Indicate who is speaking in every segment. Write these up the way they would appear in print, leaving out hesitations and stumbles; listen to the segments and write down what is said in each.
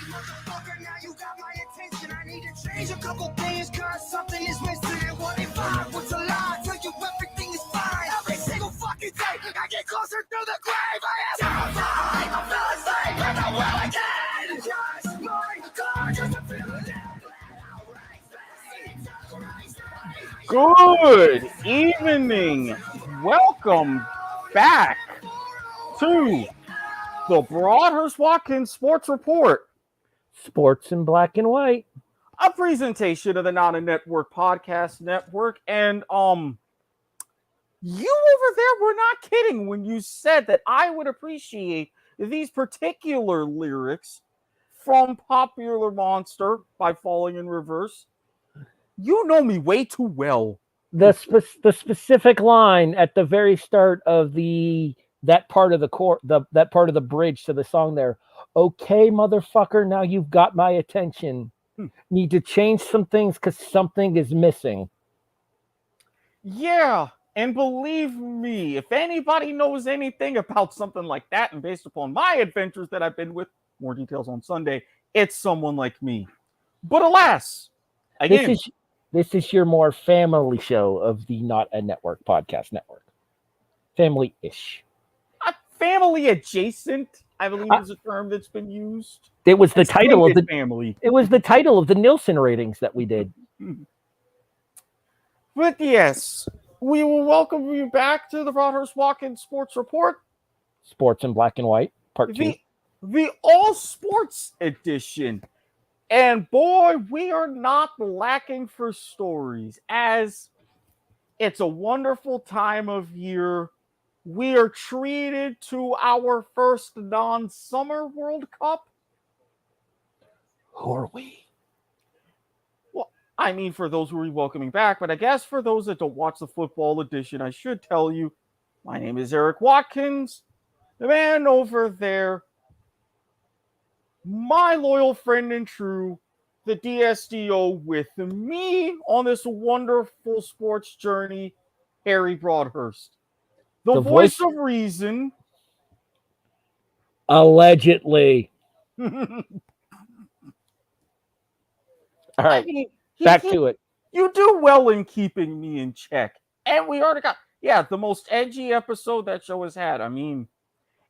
Speaker 1: Motherfucker, now you got my attention. I need to change a couple things, cause something is missing. And what if I was a lie? Tell you everything is fine. Every single fucking day, I get closer to the grave. I am terrified. I feel asleep and I will again. Just my car, just a feeling.
Speaker 2: Good evening. Welcome back to the Broadhurst-Watkins Sports Report.
Speaker 3: Sports in black and white.
Speaker 2: A presentation of the Not a Network Podcast Network. And you over there were not kidding when you said that I would appreciate these particular lyrics from Popular Monster by Falling in Reverse. You know me way too well.
Speaker 3: The specific line at the very start of that part of the bridge to the song there. Okay, motherfucker, now you've got my attention. Need to change some things because something is missing.
Speaker 2: Yeah, and believe me, if anybody knows anything about something like that, and based upon my adventures that I've been with, more details on Sunday, it's someone like me. But alas, again,
Speaker 3: this is your more family show of the Not a Network Podcast Network. Family-ish.
Speaker 2: Family adjacent, I believe, is a term that's been used.
Speaker 3: It was the title of the
Speaker 2: family.
Speaker 3: It was the title of the Nielsen ratings that we did.
Speaker 2: But yes, we will welcome you back to the Broadhurst-Watkins Sports Report.
Speaker 3: Sports in black and white, part 2.
Speaker 2: The all sports edition. And boy, we are not lacking for stories, as it's a wonderful time of year. We are treated to our first non-summer World Cup.
Speaker 3: Who are we?
Speaker 2: Well, I mean, for those who are welcoming back, but I guess for those that don't watch the football edition, I should tell you, my name is Erik Watkins, the man over there, my loyal friend and true, the DSDO with me on this wonderful sports journey, Harry Broadhurst. The voice of reason.
Speaker 3: Allegedly. All right, I mean, back to it.
Speaker 2: You do well in keeping me in check. And we already got, the most edgy episode that show has had. I mean,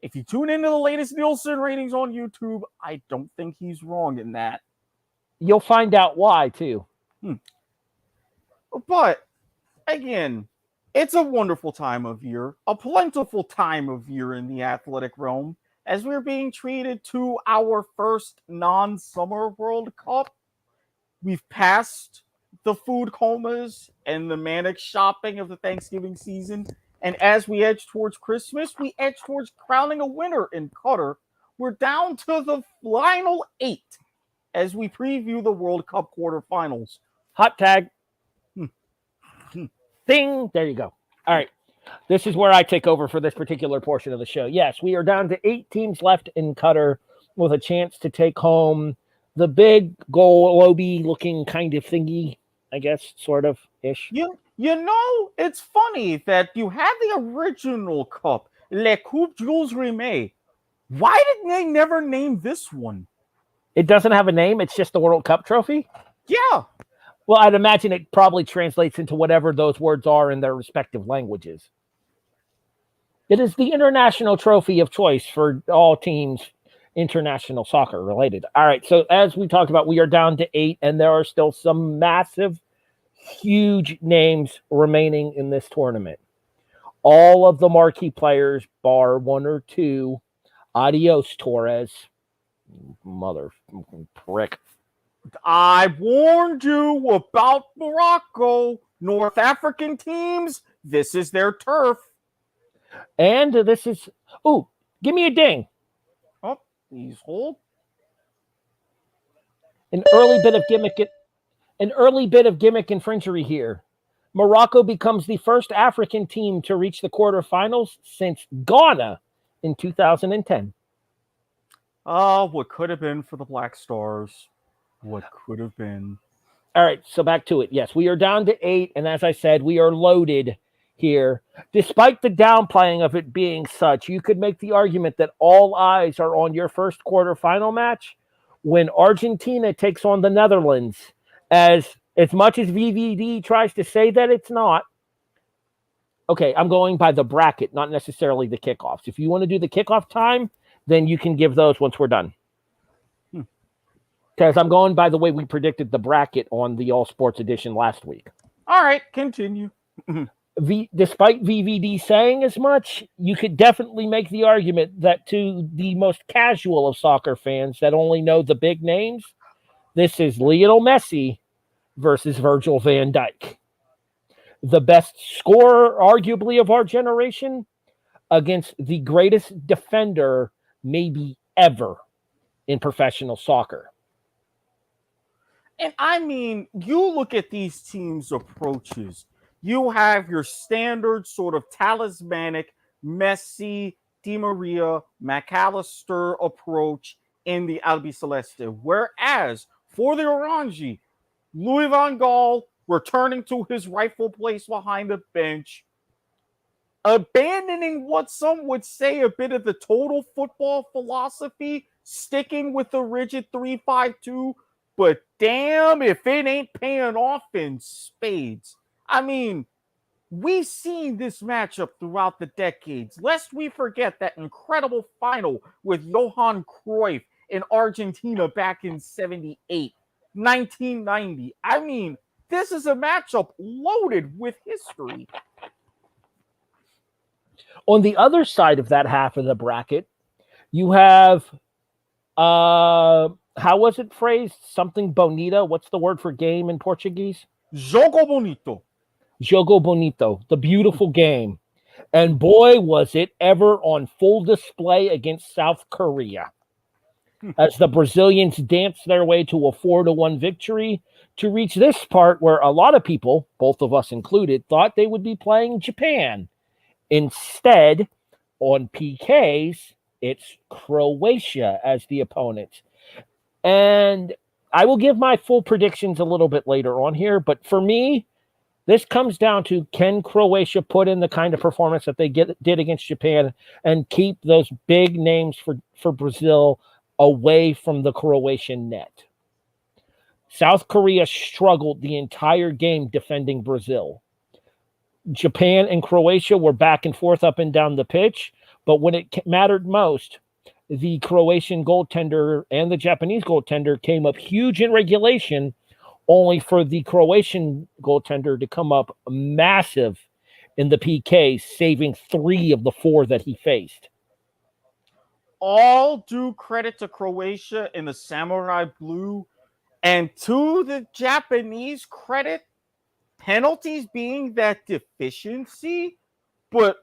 Speaker 2: if you tune into the latest Nielsen ratings on YouTube, I don't think he's wrong in that.
Speaker 3: You'll find out why, too.
Speaker 2: But, again, it's a wonderful time of year, a plentiful time of year in the athletic realm, as we're being treated to our first non-summer World Cup. We've passed the food comas and the manic shopping of the Thanksgiving season, and as we edge towards Christmas, we edge towards crowning a winner in Qatar. We're down to the final 8 as we preview the World Cup quarterfinals.
Speaker 3: Hot tag. Ding. There you go. All right. This is where I take over for this particular portion of the show. Yes, we are down to 8 teams left in Qatar with a chance to take home the big globy looking kind of thingy, I guess, sort of ish.
Speaker 2: You know, it's funny that you had the original cup, Le Coupe Jules Rimet. Why did they never name this one?
Speaker 3: It doesn't have a name. It's just the World Cup trophy?
Speaker 2: Yeah.
Speaker 3: Well, I'd imagine it probably translates into whatever those words are in their respective languages. It is the international trophy of choice for all teams, international soccer related. All right, so as we talked about, we are down to 8, and there are still some massive, huge names remaining in this tournament. All of the marquee players, bar 1 or 2, adios, Torres. Mother prick.
Speaker 2: I warned you about Morocco. North African teams, this is their turf.
Speaker 3: And this is... Ooh, give me a ding.
Speaker 2: Oh, please hold.
Speaker 3: An early bit of gimmick and fringery here. Morocco becomes the first African team to reach the quarterfinals since Ghana in 2010.
Speaker 2: What could have been for the Black Stars. What could have been.
Speaker 3: All right, so back to it. Yes, we are down to 8, and as I said, we are loaded here. Despite the downplaying of it being such, you could make the argument that all eyes are on your first quarterfinal match when Argentina takes on the Netherlands. As much as VVD tries to say that it's not, okay, I'm going by the bracket, not necessarily the kickoffs. If you want to do the kickoff time, then you can give those once we're done. Because I'm going by the way we predicted the bracket on the All Sports edition last week.
Speaker 2: All right, continue.
Speaker 3: Despite VVD saying as much, you could definitely make the argument that to the most casual of soccer fans that only know the big names, this is Lionel Messi versus Virgil van Dijk. The best scorer, arguably, of our generation against the greatest defender maybe ever in professional soccer.
Speaker 2: And I mean, you look at these teams' approaches. You have your standard sort of talismanic Messi, Di Maria, McAllister approach in the Albiceleste. Whereas for the Orangi, Louis van Gaal returning to his rightful place behind the bench, abandoning what some would say a bit of the total football philosophy, sticking with the rigid 3-5-2, but damn if it ain't paying off in spades. I mean, we've seen this matchup throughout the decades, lest we forget that incredible final with Johan Cruyff in Argentina back in 78, 1990. I mean, this is a matchup loaded with history.
Speaker 3: On the other side of that half of the bracket, you have, how was it phrased? Something bonita. What's the word for game in Portuguese?
Speaker 2: Jogo bonito.
Speaker 3: Jogo bonito, the beautiful game. And boy, was it ever on full display against South Korea. As the Brazilians danced their way to a 4-1 victory to reach this part where a lot of people, both of us included, thought they would be playing Japan. Instead, on PKs, it's Croatia as the opponent. And I will give my full predictions a little bit later on here, but for me, this comes down to, can Croatia put in the kind of performance that they did against Japan and keep those big names for Brazil away from the Croatian net? South Korea struggled the entire game defending Brazil. Japan and Croatia were back and forth up and down the pitch, but when it mattered most, the Croatian goaltender and the Japanese goaltender came up huge in regulation, only for the Croatian goaltender to come up massive in the PK, saving 3 of the 4 that he faced.
Speaker 2: All due credit to Croatia in the Samurai Blue, and to the Japanese credit, penalties being that deficiency, but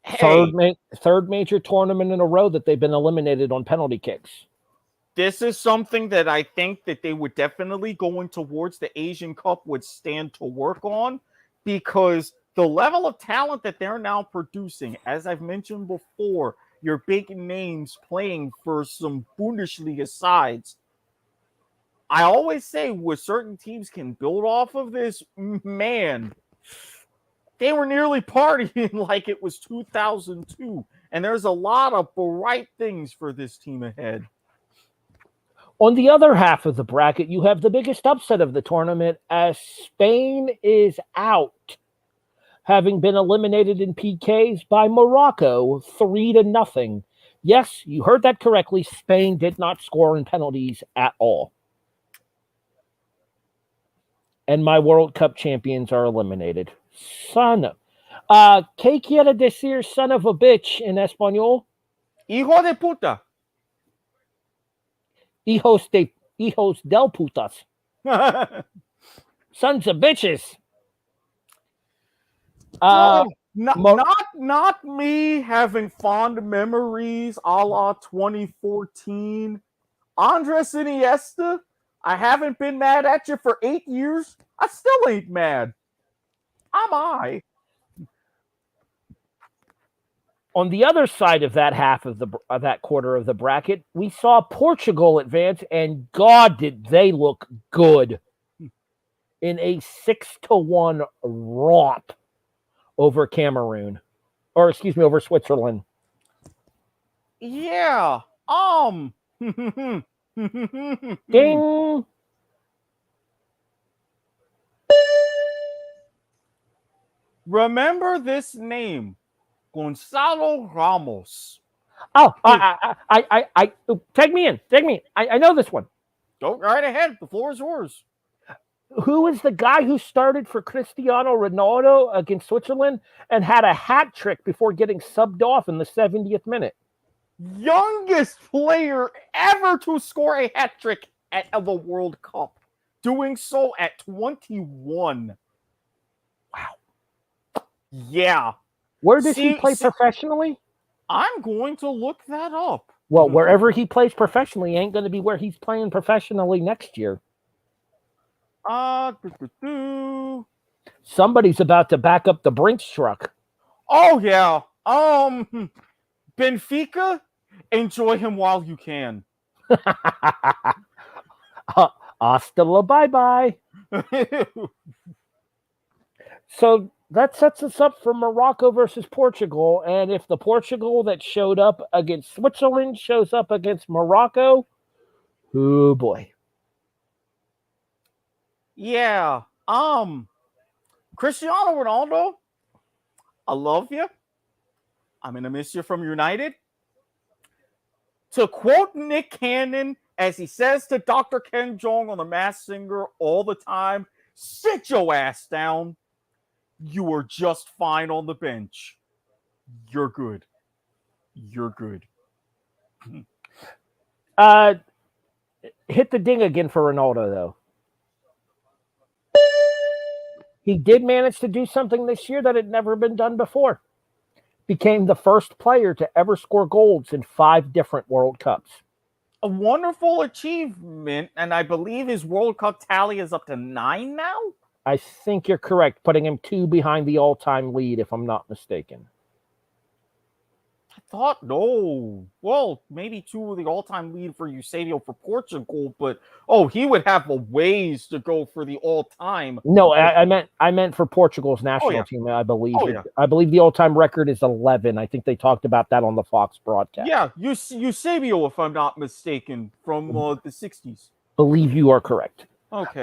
Speaker 2: hey,
Speaker 3: third major tournament in a row that they've been eliminated on penalty kicks.
Speaker 2: This is something that I think that they would definitely going towards the Asian Cup would stand to work on, because the level of talent that they're now producing, as I've mentioned before, your big names playing for some Bundesliga sides. I always say with certain teams can build off of this, man, they were nearly partying like it was 2002. And there's a lot of bright things for this team ahead.
Speaker 3: On the other half of the bracket, you have the biggest upset of the tournament as Spain is out, having been eliminated in PKs by Morocco 3-0. Yes, you heard that correctly. Spain did not score in penalties at all. And my World Cup champions are eliminated. ¿Qué quiere decir son of a bitch in español?
Speaker 2: Hijo de puta.
Speaker 3: Hijos del putas. Sons of bitches.
Speaker 2: Not me having fond memories a la 2014. Andres Iniesta, I haven't been mad at you for 8 years. I still ain't mad. Am I?
Speaker 3: On the other side of that half of that quarter of the bracket, we saw Portugal advance, and God, did they look good in a 6-1 romp over Cameroon, or excuse me, over Switzerland.
Speaker 2: Yeah.
Speaker 3: Ding.
Speaker 2: Remember this name, Gonzalo Ramos.
Speaker 3: Oh, I tag me in. I know this one.
Speaker 2: Go right ahead. The floor is yours.
Speaker 3: Who is the guy who started for Cristiano Ronaldo against Switzerland and had a hat trick before getting subbed off in the 70th minute?
Speaker 2: Youngest player ever to score a hat trick at the World Cup, doing so at 21. Wow. Yeah.
Speaker 3: Where does he play professionally?
Speaker 2: I'm going to look that up.
Speaker 3: Well, wherever he plays professionally ain't going to be where he's playing professionally next year. Somebody's about to back up the Brinks truck.
Speaker 2: Oh, yeah. Benfica, enjoy him while you can.
Speaker 3: Hasta la bye-bye. So that sets us up for Morocco versus Portugal. And if the Portugal that showed up against Switzerland shows up against Morocco, oh boy.
Speaker 2: Yeah. Cristiano Ronaldo, I love you. I'm going to miss you from United. To quote Nick Cannon, as he says to Dr. Ken Jeong on The Masked Singer all the time, sit your ass down. You are just fine on the bench. You're good. You're good.
Speaker 3: Hit the ding again for Ronaldo, though. He did manage to do something this year that had never been done before. Became the first player to ever score goals in 5 different World Cups.
Speaker 2: A wonderful achievement, and I believe his World Cup tally is up to 9 now?
Speaker 3: I think you're correct, putting him 2 behind the all-time lead, if I'm not mistaken.
Speaker 2: I thought, no. Well, maybe 2 of the all-time lead for Eusebio for Portugal, but, he would have a ways to go for the all-time.
Speaker 3: No, I meant for Portugal's national team, I believe. I believe the all-time record is 11. I think they talked about that on the Fox broadcast.
Speaker 2: Yeah, Eusebio, if I'm not mistaken, from the 60s.
Speaker 3: Believe you are correct.
Speaker 2: Okay.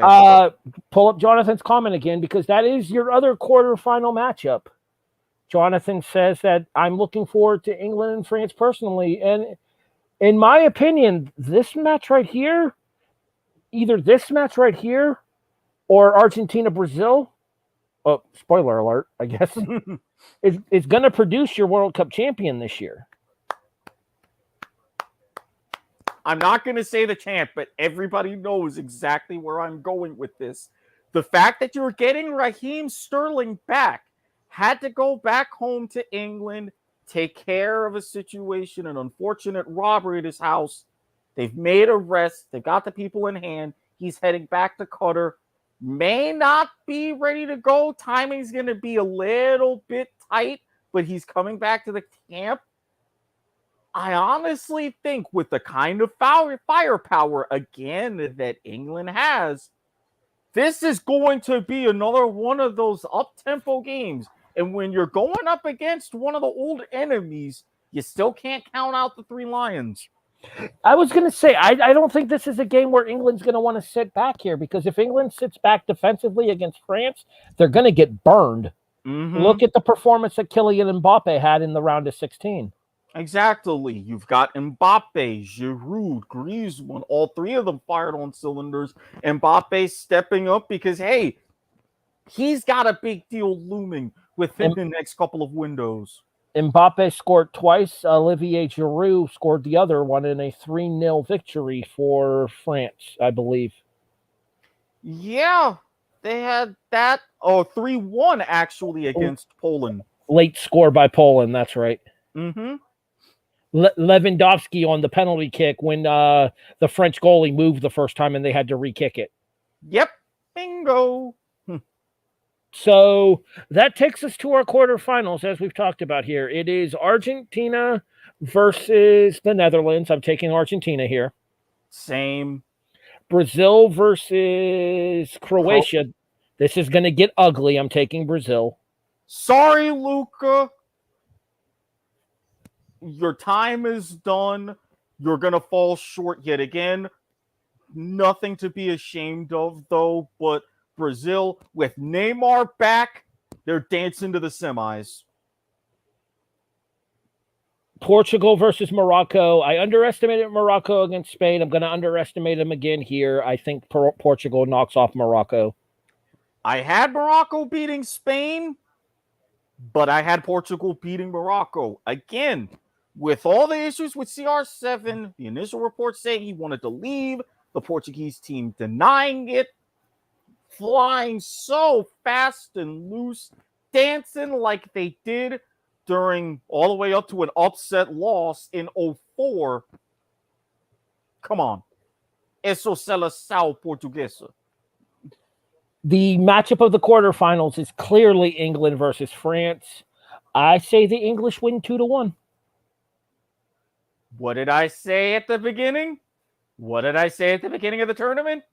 Speaker 3: Pull up Jonathan's comment again, because that is your other quarterfinal matchup. Jonathan says that I'm looking forward to England and France personally. And in my opinion, this match right here, either this match right here or Argentina-Brazil, spoiler alert, I guess, is going to produce your World Cup champion this year.
Speaker 2: I'm not going to say the champ, but everybody knows exactly where I'm going with this. The fact that you're getting Raheem Sterling back, had to go back home to England, take care of a situation, an unfortunate robbery at his house. They've made arrests. They've got the people in hand. He's heading back to Qatar. May not be ready to go. Timing's going to be a little bit tight, but he's coming back to the camp. I honestly think with the kind of firepower, again, that England has, this is going to be another one of those up-tempo games. And when you're going up against one of the old enemies, you still can't count out the 3 Lions.
Speaker 3: I was going to say, I don't think this is a game where England's going to want to sit back here, because if England sits back defensively against France, they're going to get burned. Mm-hmm. Look at the performance that Kylian Mbappe had in the round of 16.
Speaker 2: Exactly. You've got Mbappe, Giroud, Griezmann, all 3 of them fired on cylinders. Mbappe stepping up because, hey, he's got a big deal looming within the next couple of windows.
Speaker 3: Mbappe scored twice. Olivier Giroud scored the other one in a 3-0 victory for France, I believe.
Speaker 2: Yeah, they had that. 3-1 actually against Poland.
Speaker 3: Late score by Poland, that's right.
Speaker 2: Mm-hmm.
Speaker 3: Lewandowski on the penalty kick when the French goalie moved the first time and they had to re-kick it.
Speaker 2: Yep. Bingo.
Speaker 3: So that takes us to our quarterfinals, as we've talked about here. It is Argentina versus the Netherlands. I'm taking Argentina here.
Speaker 2: Same.
Speaker 3: Brazil versus Croatia. This is going to get ugly. I'm taking Brazil.
Speaker 2: Sorry, Luca. Your time is done. You're going to fall short yet again. Nothing to be ashamed of, though, but Brazil, with Neymar back, they're dancing to the semis.
Speaker 3: Portugal versus Morocco. I underestimated Morocco against Spain. I'm going to underestimate them again here. I think Portugal knocks off Morocco.
Speaker 2: I had Morocco beating Spain, but I had Portugal beating Morocco. Again, with all the issues with CR7, the initial reports say he wanted to leave, the Portuguese team denying it, flying so fast and loose, dancing like they did during all the way up to an upset loss in 04. Come on. Eso seleção portuguesa.
Speaker 3: The matchup of the quarterfinals is clearly England versus France. I say the English win 2-1.
Speaker 2: What did I say at the beginning? What did I say at the beginning of the tournament?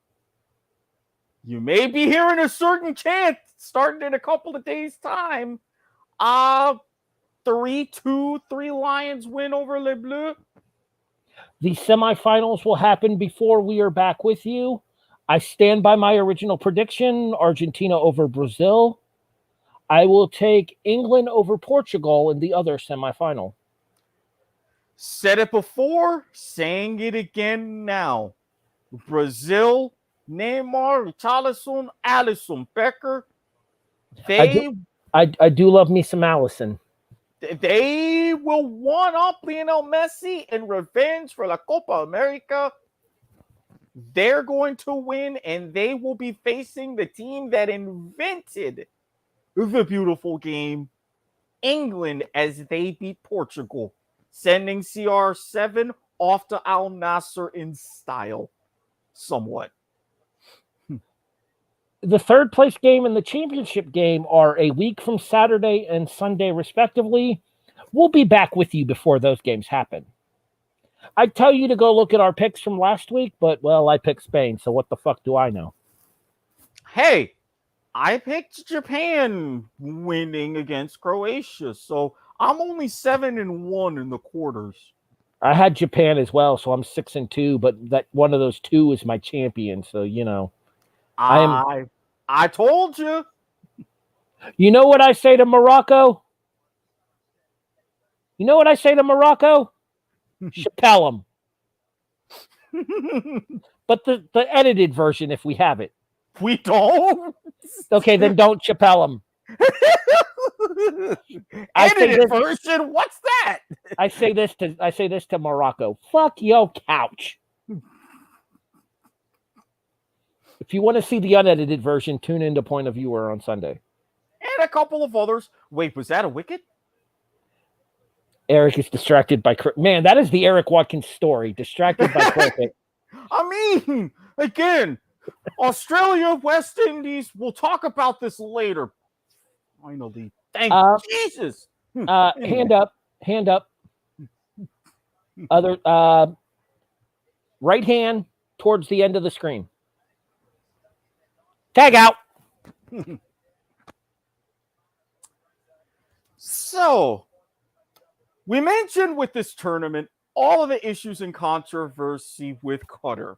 Speaker 2: You may be hearing a certain chant starting in a couple of days' time. 3-2, 3 Lions win over Les Bleus.
Speaker 3: The semifinals will happen before we are back with you. I stand by my original prediction, Argentina over Brazil. I will take England over Portugal in the other semifinal.
Speaker 2: Said it before, saying it again now. Brazil, Neymar, Richarlison, Alisson Becker.
Speaker 3: I do love me some Alisson.
Speaker 2: They will one-up Lionel Messi in revenge for La Copa America. They're going to win, and they will be facing the team that invented the beautiful game, England, as they beat Portugal, sending CR7 off to Al Nassr in style, somewhat.
Speaker 3: The third place game and the championship game are a week from Saturday and Sunday, respectively. We'll be back with you before those games happen. I'd tell you to go look at our picks from last week, but, well, I picked Spain, so what the fuck do I know?
Speaker 2: Hey, I picked Japan winning against Croatia, so I'm only 7-1 in the quarters.
Speaker 3: I had Japan as well, so I'm 6-2, but that one of those two is my champion, so, you know.
Speaker 2: I told you.
Speaker 3: You know what I say to Morocco? You know what I say to Morocco? Chappelle them. But the edited version, if we have it.
Speaker 2: We don't?
Speaker 3: Okay, then don't Chappelle them.
Speaker 2: Edited version? What's that?
Speaker 3: I say this to Morocco. Fuck your couch. If you want to see the unedited version, tune into Point of Viewer on Sunday.
Speaker 2: And a couple of others. Wait, was that a wicket?
Speaker 3: Erik is distracted by cricket. Man, that is the Erik Watkins story. Distracted by cricket.
Speaker 2: I mean, again, Australia, West Indies. We'll talk about this later. Finally. Thank Jesus.
Speaker 3: Hand up. Other right hand towards the end of the screen. Tag out.
Speaker 2: So, we mentioned with this tournament all of the issues and controversy with Qatar.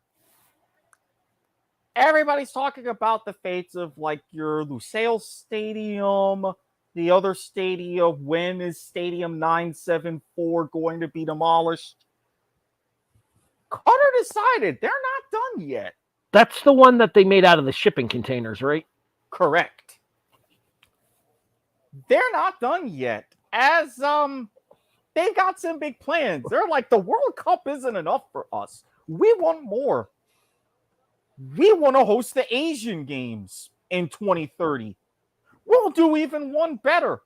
Speaker 2: Everybody's talking about the fates of like your Lusail Stadium, the other stadium. When is Stadium 974 going to be demolished? Qatar decided they're not done yet.
Speaker 3: That's the one that they made out of the shipping containers, right?
Speaker 2: Correct. They're not done yet. As they've got some big plans. They're like, the World Cup isn't enough for us. We want more. We want to host the Asian Games in 2030. We'll do even one better.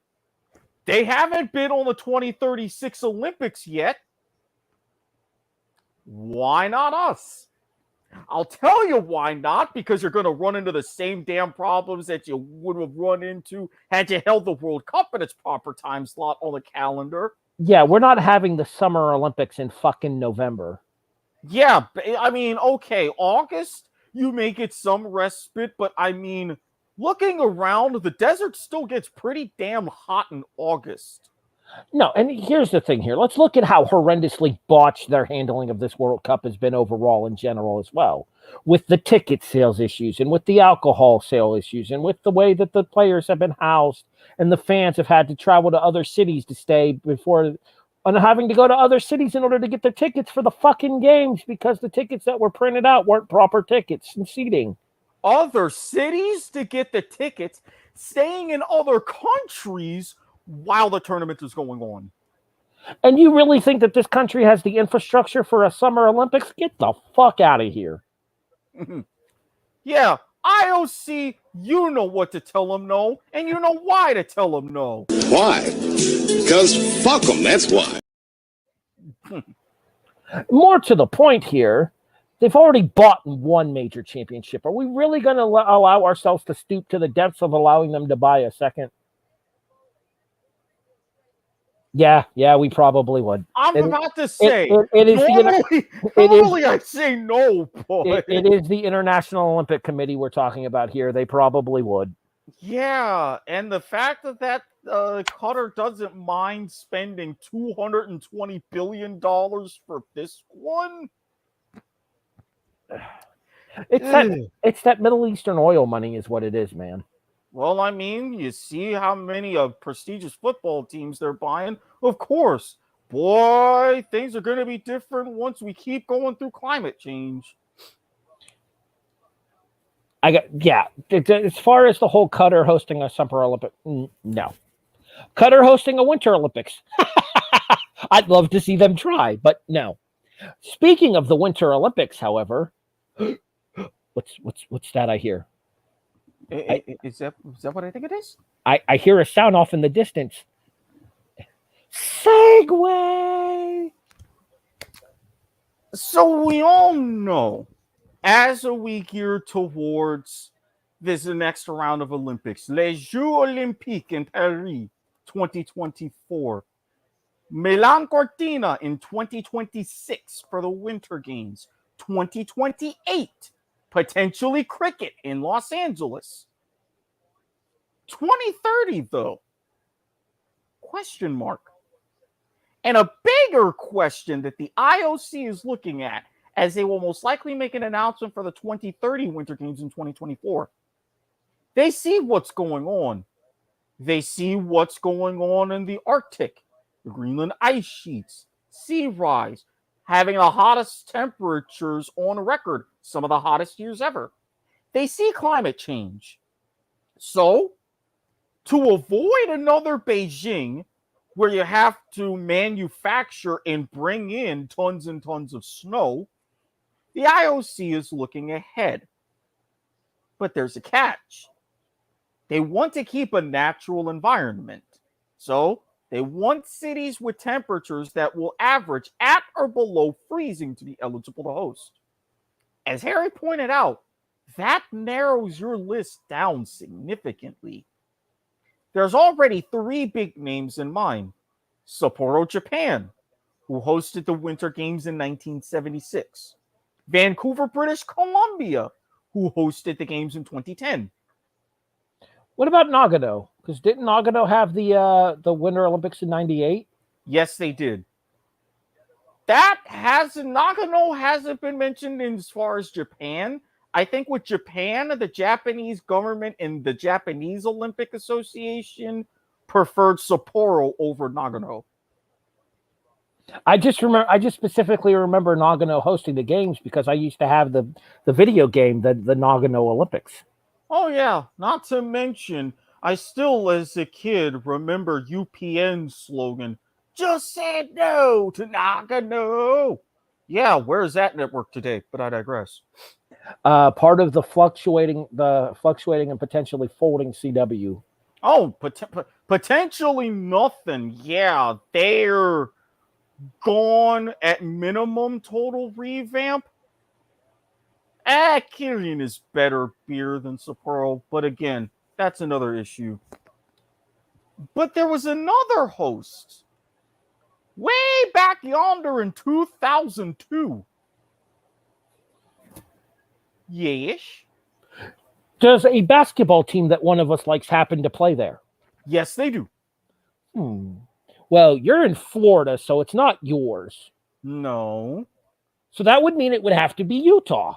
Speaker 2: They haven't been on the 2036 Olympics yet. Why not us? I'll tell you why not, because you're going to run into the same damn problems that you would have run into had you held the World Cup in its proper time slot on the calendar.
Speaker 3: Yeah, we're not having the Summer Olympics in fucking November.
Speaker 2: Yeah, I mean, okay, August, you may get some respite, but I mean, looking around, the desert still gets pretty damn hot in August.
Speaker 3: No, and here's the thing here. Let's look at how horrendously botched their handling of this World Cup has been overall in general as well. With the ticket sales issues and with the alcohol sale issues and with the way that the players have been housed and the fans have had to travel to other cities to stay before and having to go to other cities in order to get the tickets for the fucking games because the tickets that were printed out weren't proper tickets and seating.
Speaker 2: Other cities to get the tickets, staying in other countries while the tournament is going on.
Speaker 3: And you really think that this country has the infrastructure for a Summer Olympics? Get the fuck out of here.
Speaker 2: Yeah, IOC, you know what to tell them no, and you know why to tell them no.
Speaker 4: Why? Because fuck them, that's why.
Speaker 3: More to the point here, they've already bought one major championship. Are we really going to allow ourselves to stoop to the depths of allowing them to buy a second? Yeah, we probably would.
Speaker 2: I'm about to say,
Speaker 3: it is
Speaker 2: normally I say no, but
Speaker 3: it is the International Olympic Committee we're talking about here. They probably would.
Speaker 2: Yeah, and the fact that Qatar doesn't mind spending $220 billion for this one.
Speaker 3: It's that Middle Eastern oil money is what it is, man.
Speaker 2: Well, I mean, you see how many prestigious football teams they're buying. Of course, boy, things are going to be different once we keep going through climate change.
Speaker 3: As far as the whole Qatar hosting a Summer Olympic, no. Qatar hosting a Winter Olympics. I'd love to see them try, but no. Speaking of the Winter Olympics, however, what's that I hear?
Speaker 2: Is that what I think it is?
Speaker 3: I hear a sound off in the distance. Segway!
Speaker 2: So we all know, as we gear towards this next round of Olympics, Les Jeux Olympiques in Paris 2024, Milan Cortina in 2026 for the Winter Games, 2028, potentially cricket in Los Angeles. 2030, though, question mark. And a bigger question that the IOC is looking at, as they will most likely make an announcement for the 2030 Winter Games in 2024. They see what's going on. They see what's going on in the Arctic, the Greenland ice sheets, sea rise, having the hottest temperatures on record, some of the hottest years ever. They see climate change. So, to avoid another Beijing, where you have to manufacture and bring in tons and tons of snow, the IOC is looking ahead. But there's a catch. They want to keep a natural environment. So, they want cities with temperatures that will average at or below freezing to be eligible to host. As Harry pointed out, that narrows your list down significantly. There's already 3 big names in mind. Sapporo, Japan, who hosted the Winter Games in 1976. Vancouver, British Columbia, who hosted the games in 2010.
Speaker 3: What about Nagano? Because didn't Nagano have the Winter Olympics in '98?
Speaker 2: Yes, they did. Nagano hasn't been mentioned as far as Japan. I think with Japan, the Japanese government and the Japanese Olympic Association preferred Sapporo over Nagano.
Speaker 3: I just specifically remember Nagano hosting the games because I used to have the video game, the Nagano Olympics.
Speaker 2: Oh yeah, not to mention, I still, as a kid, remember UPN's slogan, "Just said no to Nagano." Yeah, where is that network today? But I digress.
Speaker 3: Part of the fluctuating and potentially folding CW.
Speaker 2: Oh, potentially nothing. Yeah, they're gone at minimum total revamp. Killian is better beer than Sapporo, but again, that's another issue. But there was another host way back yonder in 2002. Yes.
Speaker 3: Does a basketball team that one of us likes happen to play there?
Speaker 2: Yes, they do.
Speaker 3: Well, you're in Florida, so it's not yours.
Speaker 2: No.
Speaker 3: So that would mean it would have to be Utah.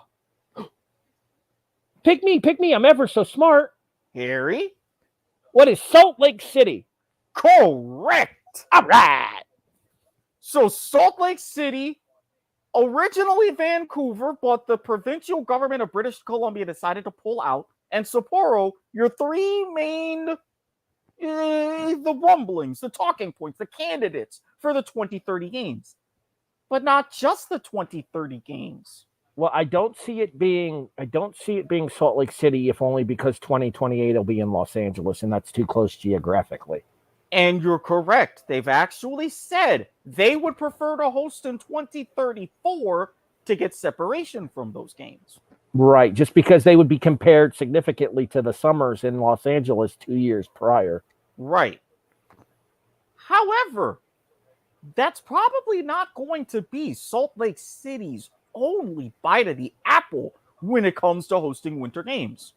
Speaker 3: Pick me. I'm ever so smart.
Speaker 2: Harry?
Speaker 3: What is Salt Lake City?
Speaker 2: Correct.
Speaker 3: All right.
Speaker 2: So Salt Lake City, originally Vancouver, but the provincial government of British Columbia decided to pull out. And Sapporo, your three main, the rumblings, the talking points, the candidates for the 2030 games. But not just the 2030 games.
Speaker 3: Well, I don't see it being Salt Lake City, if only because 2028 will be in Los Angeles, and that's too close geographically.
Speaker 2: And you're correct. They've actually said they would prefer to host in 2034 to get separation from those games.
Speaker 3: Right, just because they would be compared significantly to the summers in Los Angeles 2 years prior.
Speaker 2: Right. However, that's probably not going to be Salt Lake City's only bite of the apple when it comes to hosting winter games.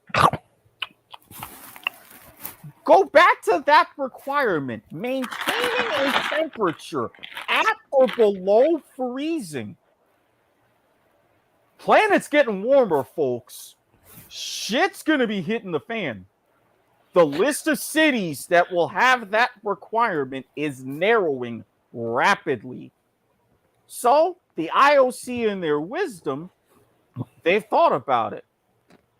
Speaker 2: Go back to that requirement, maintaining a temperature at or below freezing. Planet's getting warmer, folks. Shit's going to be hitting the fan. The list of cities that will have that requirement is narrowing rapidly. So, the IOC, in their wisdom, they've thought about it.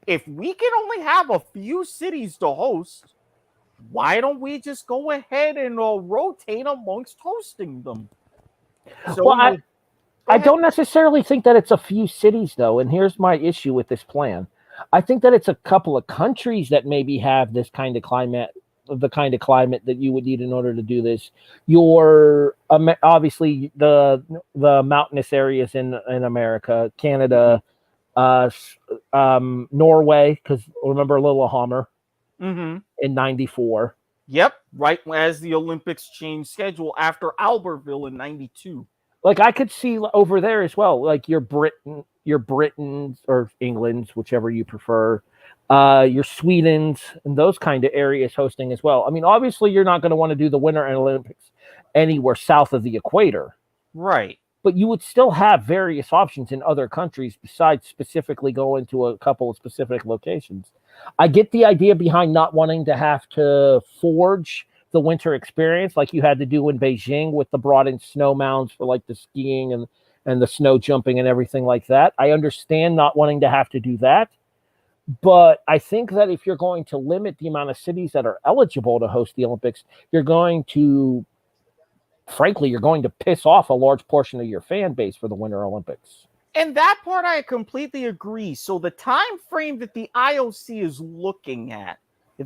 Speaker 2: If we can only have a few cities to host, why don't we just go ahead and rotate amongst hosting them? So
Speaker 3: well, I don't necessarily think that it's a few cities, though, and here's my issue with this plan. I think that it's a couple of countries that maybe have this kind of climate, the kind of climate that you would need in order to do this. Your obviously the mountainous areas in America, Canada, Norway, because remember Lillehammer in '94.
Speaker 2: Yep, right as the Olympics changed schedule after Albertville in '92.
Speaker 3: Like I could see over there as well, like your Britons or England's, whichever you prefer, your Sweden's and those kind of areas hosting as well. I mean, obviously you're not going to want to do the Winter Olympics anywhere south of the equator.
Speaker 2: Right.
Speaker 3: But you would still have various options in other countries besides specifically going to a couple of specific locations. I get the idea behind not wanting to have to forge the winter experience like you had to do in Beijing with the brought-in snow mounds for like the skiing and the snow jumping and everything like that. I understand not wanting to have to do that. But I think that if you're going to limit the amount of cities that are eligible to host the Olympics, you're going to piss off a large portion of your fan base for the Winter Olympics.
Speaker 2: And that part I completely agree. So the time frame that the IOC is looking at,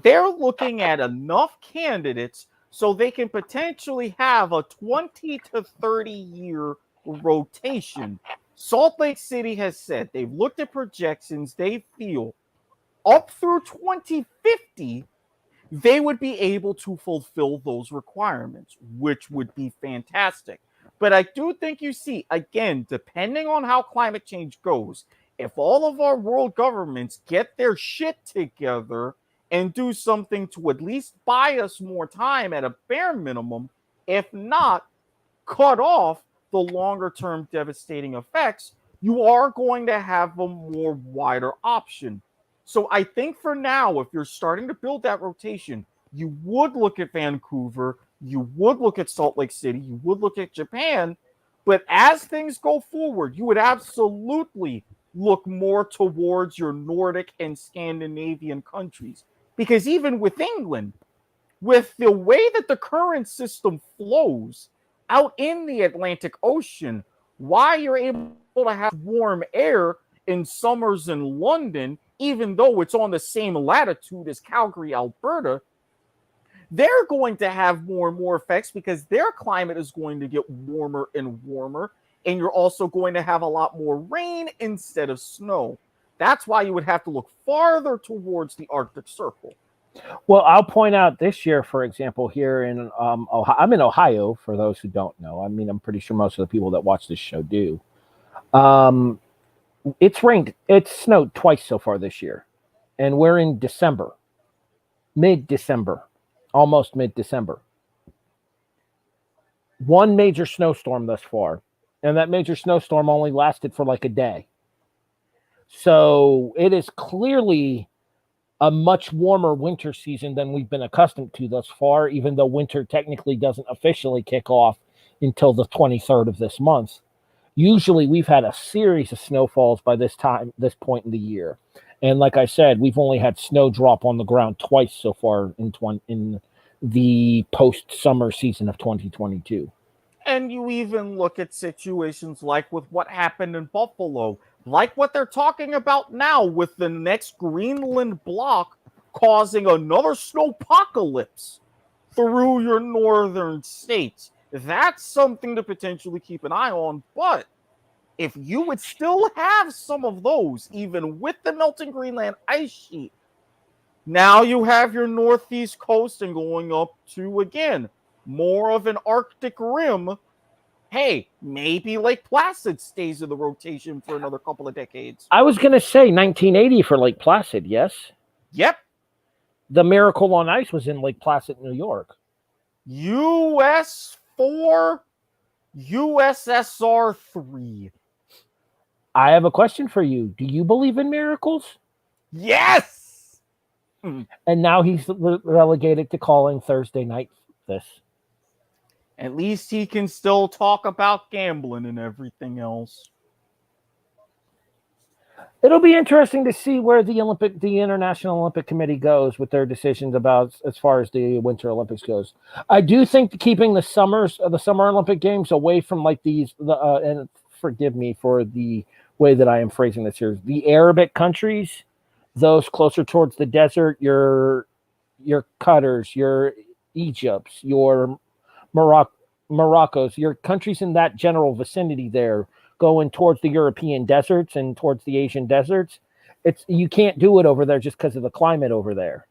Speaker 2: they're looking at enough candidates so they can potentially have a 20 to 30 year rotation. Salt Lake City has said they've looked at projections. They feel up through 2050, they would be able to fulfill those requirements, which would be fantastic. But I do think you see, again, depending on how climate change goes, if all of our world governments get their shit together and do something to at least buy us more time at a bare minimum, if not, cut off the longer-term devastating effects, you are going to have a more wider option. So I think for now, if you're starting to build that rotation, you would look at Vancouver, you would look at Salt Lake City, you would look at Japan, but as things go forward, you would absolutely look more towards your Nordic and Scandinavian countries. Because even with England, with the way that the current system flows out in the Atlantic Ocean, why you're able to have warm air in summers in London, even though it's on the same latitude as Calgary, Alberta, they're going to have more and more effects because their climate is going to get warmer and warmer, and you're also going to have a lot more rain instead of snow. That's why you would have to look farther towards the Arctic Circle.
Speaker 3: Well, I'll point out this year, for example, here in Ohio, I'm in Ohio, for those who don't know. I mean, I'm pretty sure most of the people that watch this show do. It's snowed twice so far this year. and we're in December, mid-December, almost mid-December. One major snowstorm thus far, and that major snowstorm only lasted for like a day. So it is clearly a much warmer winter season than we've been accustomed to thus far, even though winter technically doesn't officially kick off until the 23rd of this month. Usually we've had a series of snowfalls by this point in the year. And like I said, we've only had snow drop on the ground twice so far in the post-summer season of 2022.
Speaker 2: And you even look at situations like with what happened in Buffalo, like what they're talking about now with the next Greenland block causing another snowpocalypse through your northern states. That's something to potentially keep an eye on. But if you would still have some of those, even with the melting Greenland ice sheet, now you have your northeast coast and going up to, again, more of an Arctic rim. Hey, maybe Lake Placid stays in the rotation for another couple of decades.
Speaker 3: I was going to say 1980 for Lake Placid, yes?
Speaker 2: Yep.
Speaker 3: The Miracle on Ice was in Lake Placid, New York.
Speaker 2: US 4, USSR 3.
Speaker 3: I have a question for you. Do you believe in miracles?
Speaker 2: Yes!
Speaker 3: And now he's relegated to calling Thursday night this.
Speaker 2: At least he can still talk about gambling and everything else.
Speaker 3: It'll be interesting to see where the International Olympic Committee goes with their decisions about as far as the Winter Olympics goes. I do think keeping the Summer Olympic Games away from like these, and forgive me for the way that I am phrasing this here, the Arabic countries, those closer towards the desert, your Qatars, your Egypts, your Morocco's, your countries in that general vicinity there, going towards the European deserts and towards the Asian deserts. You can't do it over there just because of the climate over there.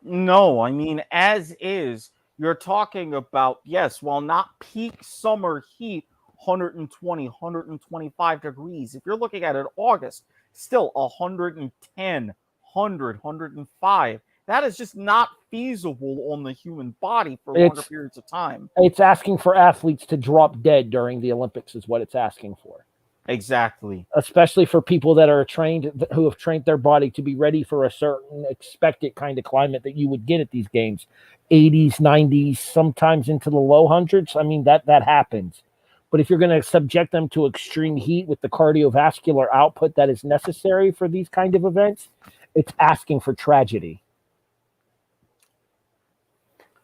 Speaker 2: No, I mean, as is, you're talking about, yes, while not peak summer heat, 120, 125 degrees. If you're looking at it August, still 110, 100, 105. That is just not feasible on the human body for longer periods of time.
Speaker 3: It's asking for athletes to drop dead during the Olympics is what it's asking for.
Speaker 2: Exactly.
Speaker 3: Especially for people that are trained, who have trained their body to be ready for a certain expected kind of climate that you would get at these games. 80s, 90s, sometimes into the low hundreds. I mean, that happens. But if you're going to subject them to extreme heat with the cardiovascular output that is necessary for these kind of events, it's asking for tragedy.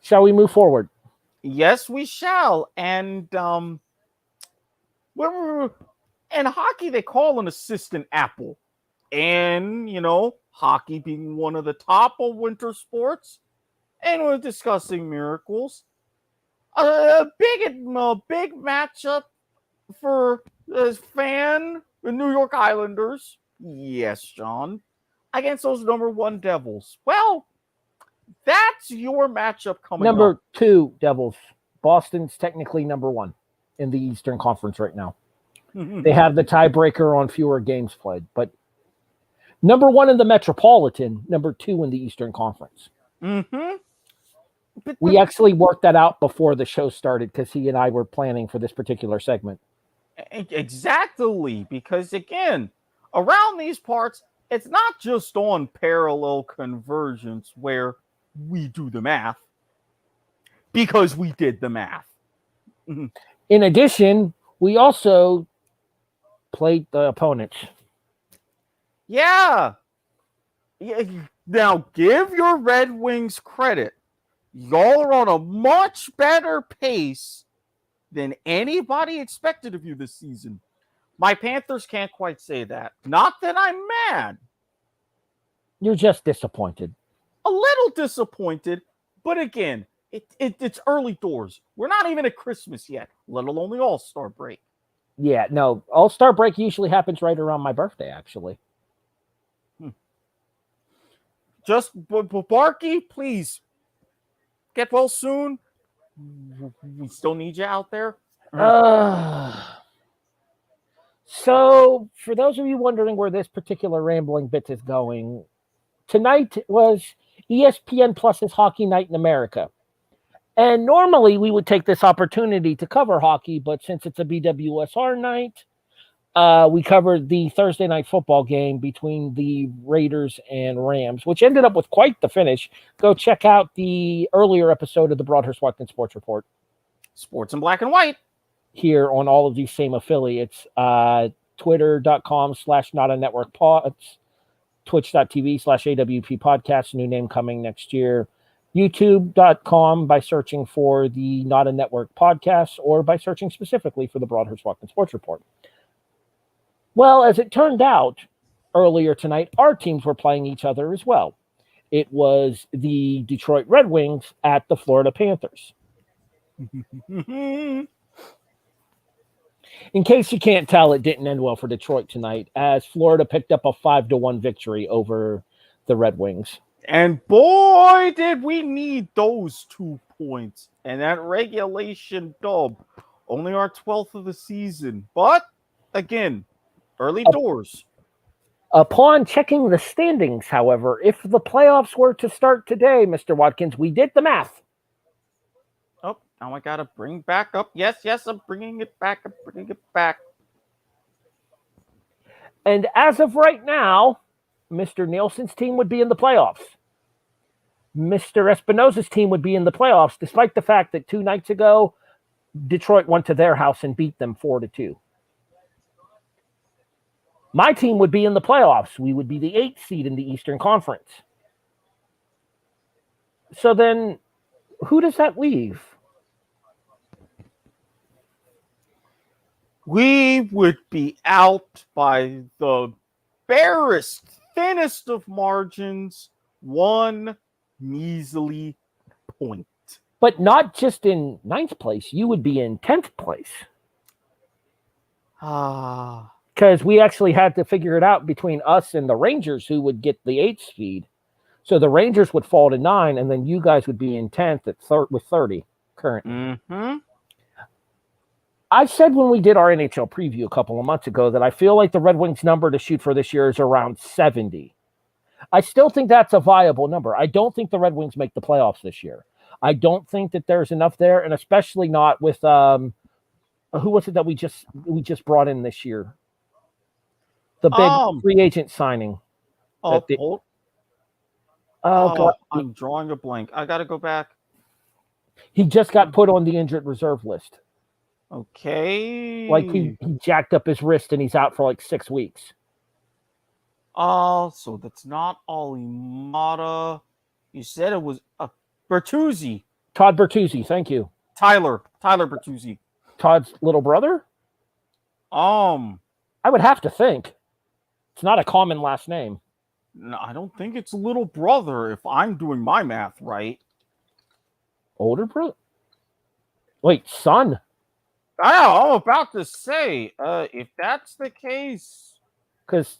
Speaker 3: Shall we move forward?
Speaker 2: Yes, we shall. And in hockey, they call an assistant apple. And, hockey being one of the top of winter sports. And we're discussing miracles. A big matchup for the New York Islanders. Yes, John. Against those number 1 Devils. Well, that's your matchup coming up.
Speaker 3: Number 2 Devils. Boston's technically number 1 in the Eastern Conference right now. They have the tiebreaker on fewer games played, but number 1 in the Metropolitan, number 2 in the Eastern Conference.
Speaker 2: Mm-hmm.
Speaker 3: We actually worked that out before the show started because he and I were planning for this particular segment.
Speaker 2: Exactly, because again, around these parts, it's not just on parallel convergence where we do the math, because we did the math.
Speaker 3: In addition, we also played the opponents.
Speaker 2: Yeah. Now, give your Red Wings credit. Y'all are on a much better pace than anybody expected of you this season. My Panthers can't quite say that. Not that I'm mad.
Speaker 3: You're just disappointed.
Speaker 2: A little disappointed, but again, it's early doors. We're not even at Christmas yet, let alone the All-Star break.
Speaker 3: Yeah, no. All-Star break usually happens right around my birthday, actually.
Speaker 2: Just, Barky, please, get well soon. We still need you out there.
Speaker 3: So, for those of you wondering where this particular rambling bit is going, tonight was ESPN Plus's Hockey Night in America. And normally we would take this opportunity to cover hockey, but since it's a BWSR night, we covered the Thursday night football game between the Raiders and Rams, which ended up with quite the finish. Go check out the earlier episode of the Broadhurst-Watkins Sports Report.
Speaker 2: Sports in black and white.
Speaker 3: Here on all of these same affiliates, twitter.com/notanetworkpods, twitch.tv/AWP podcasts, new name coming next year, youtube.com by searching for the Not a Network podcast or by searching specifically for the Broadhurst-Watkins Sports Report. Well, as it turned out, earlier tonight, our teams were playing each other as well. It was the Detroit Red Wings at the Florida Panthers. In case you can't tell, it didn't end well for Detroit tonight, as Florida picked up a 5-1 victory over the Red Wings.
Speaker 2: And boy, did we need those 2 points. And that regulation dub, only our 12th of the season. But, again, early doors.
Speaker 3: Upon checking the standings, however, if the playoffs were to start today, Mr. Watkins, we did the math.
Speaker 2: Oh, now I got to bring back up. Yes, I'm bringing it back.
Speaker 3: And as of right now, Mr. Nielsen's team would be in the playoffs. Mr. Espinosa's team would be in the playoffs, despite the fact that 2 nights ago, Detroit went to their house and beat them 4-2. My team would be in the playoffs. We would be the 8th seed in the Eastern Conference. So then, who does that leave?
Speaker 2: We would be out by the barest, thinnest of margins, 1 measly point.
Speaker 3: But not just in 9th place. You would be in 10th place. Because we actually had to figure it out between us and the Rangers, who would get the 8th seed. So the Rangers would fall to 9, and then you guys would be in 10th with 30 currently.
Speaker 2: Mm-hmm.
Speaker 3: I said when we did our NHL preview a couple of months ago that I feel like the Red Wings number to shoot for this year is around 70. I still think that's a viable number. I don't think the Red Wings make the playoffs this year. I don't think that there's enough there, and especially not with who was it that we just brought in this year? The big free agent signing.
Speaker 2: God,
Speaker 3: God.
Speaker 2: I'm drawing a blank. I got to go back.
Speaker 3: He just got put on the injured reserve list.
Speaker 2: Okay.
Speaker 3: Like he jacked up his wrist and he's out for like 6 weeks.
Speaker 2: So that's not Ollie Mata. You said it was Bertuzzi.
Speaker 3: Todd Bertuzzi, thank you.
Speaker 2: Tyler Bertuzzi.
Speaker 3: Todd's little brother? I would have to think. It's not a common last name.
Speaker 2: No, I don't think it's little brother if I'm doing my math right.
Speaker 3: Older brother? Wait, son?
Speaker 2: I'm about to say, if that's the case.
Speaker 3: Because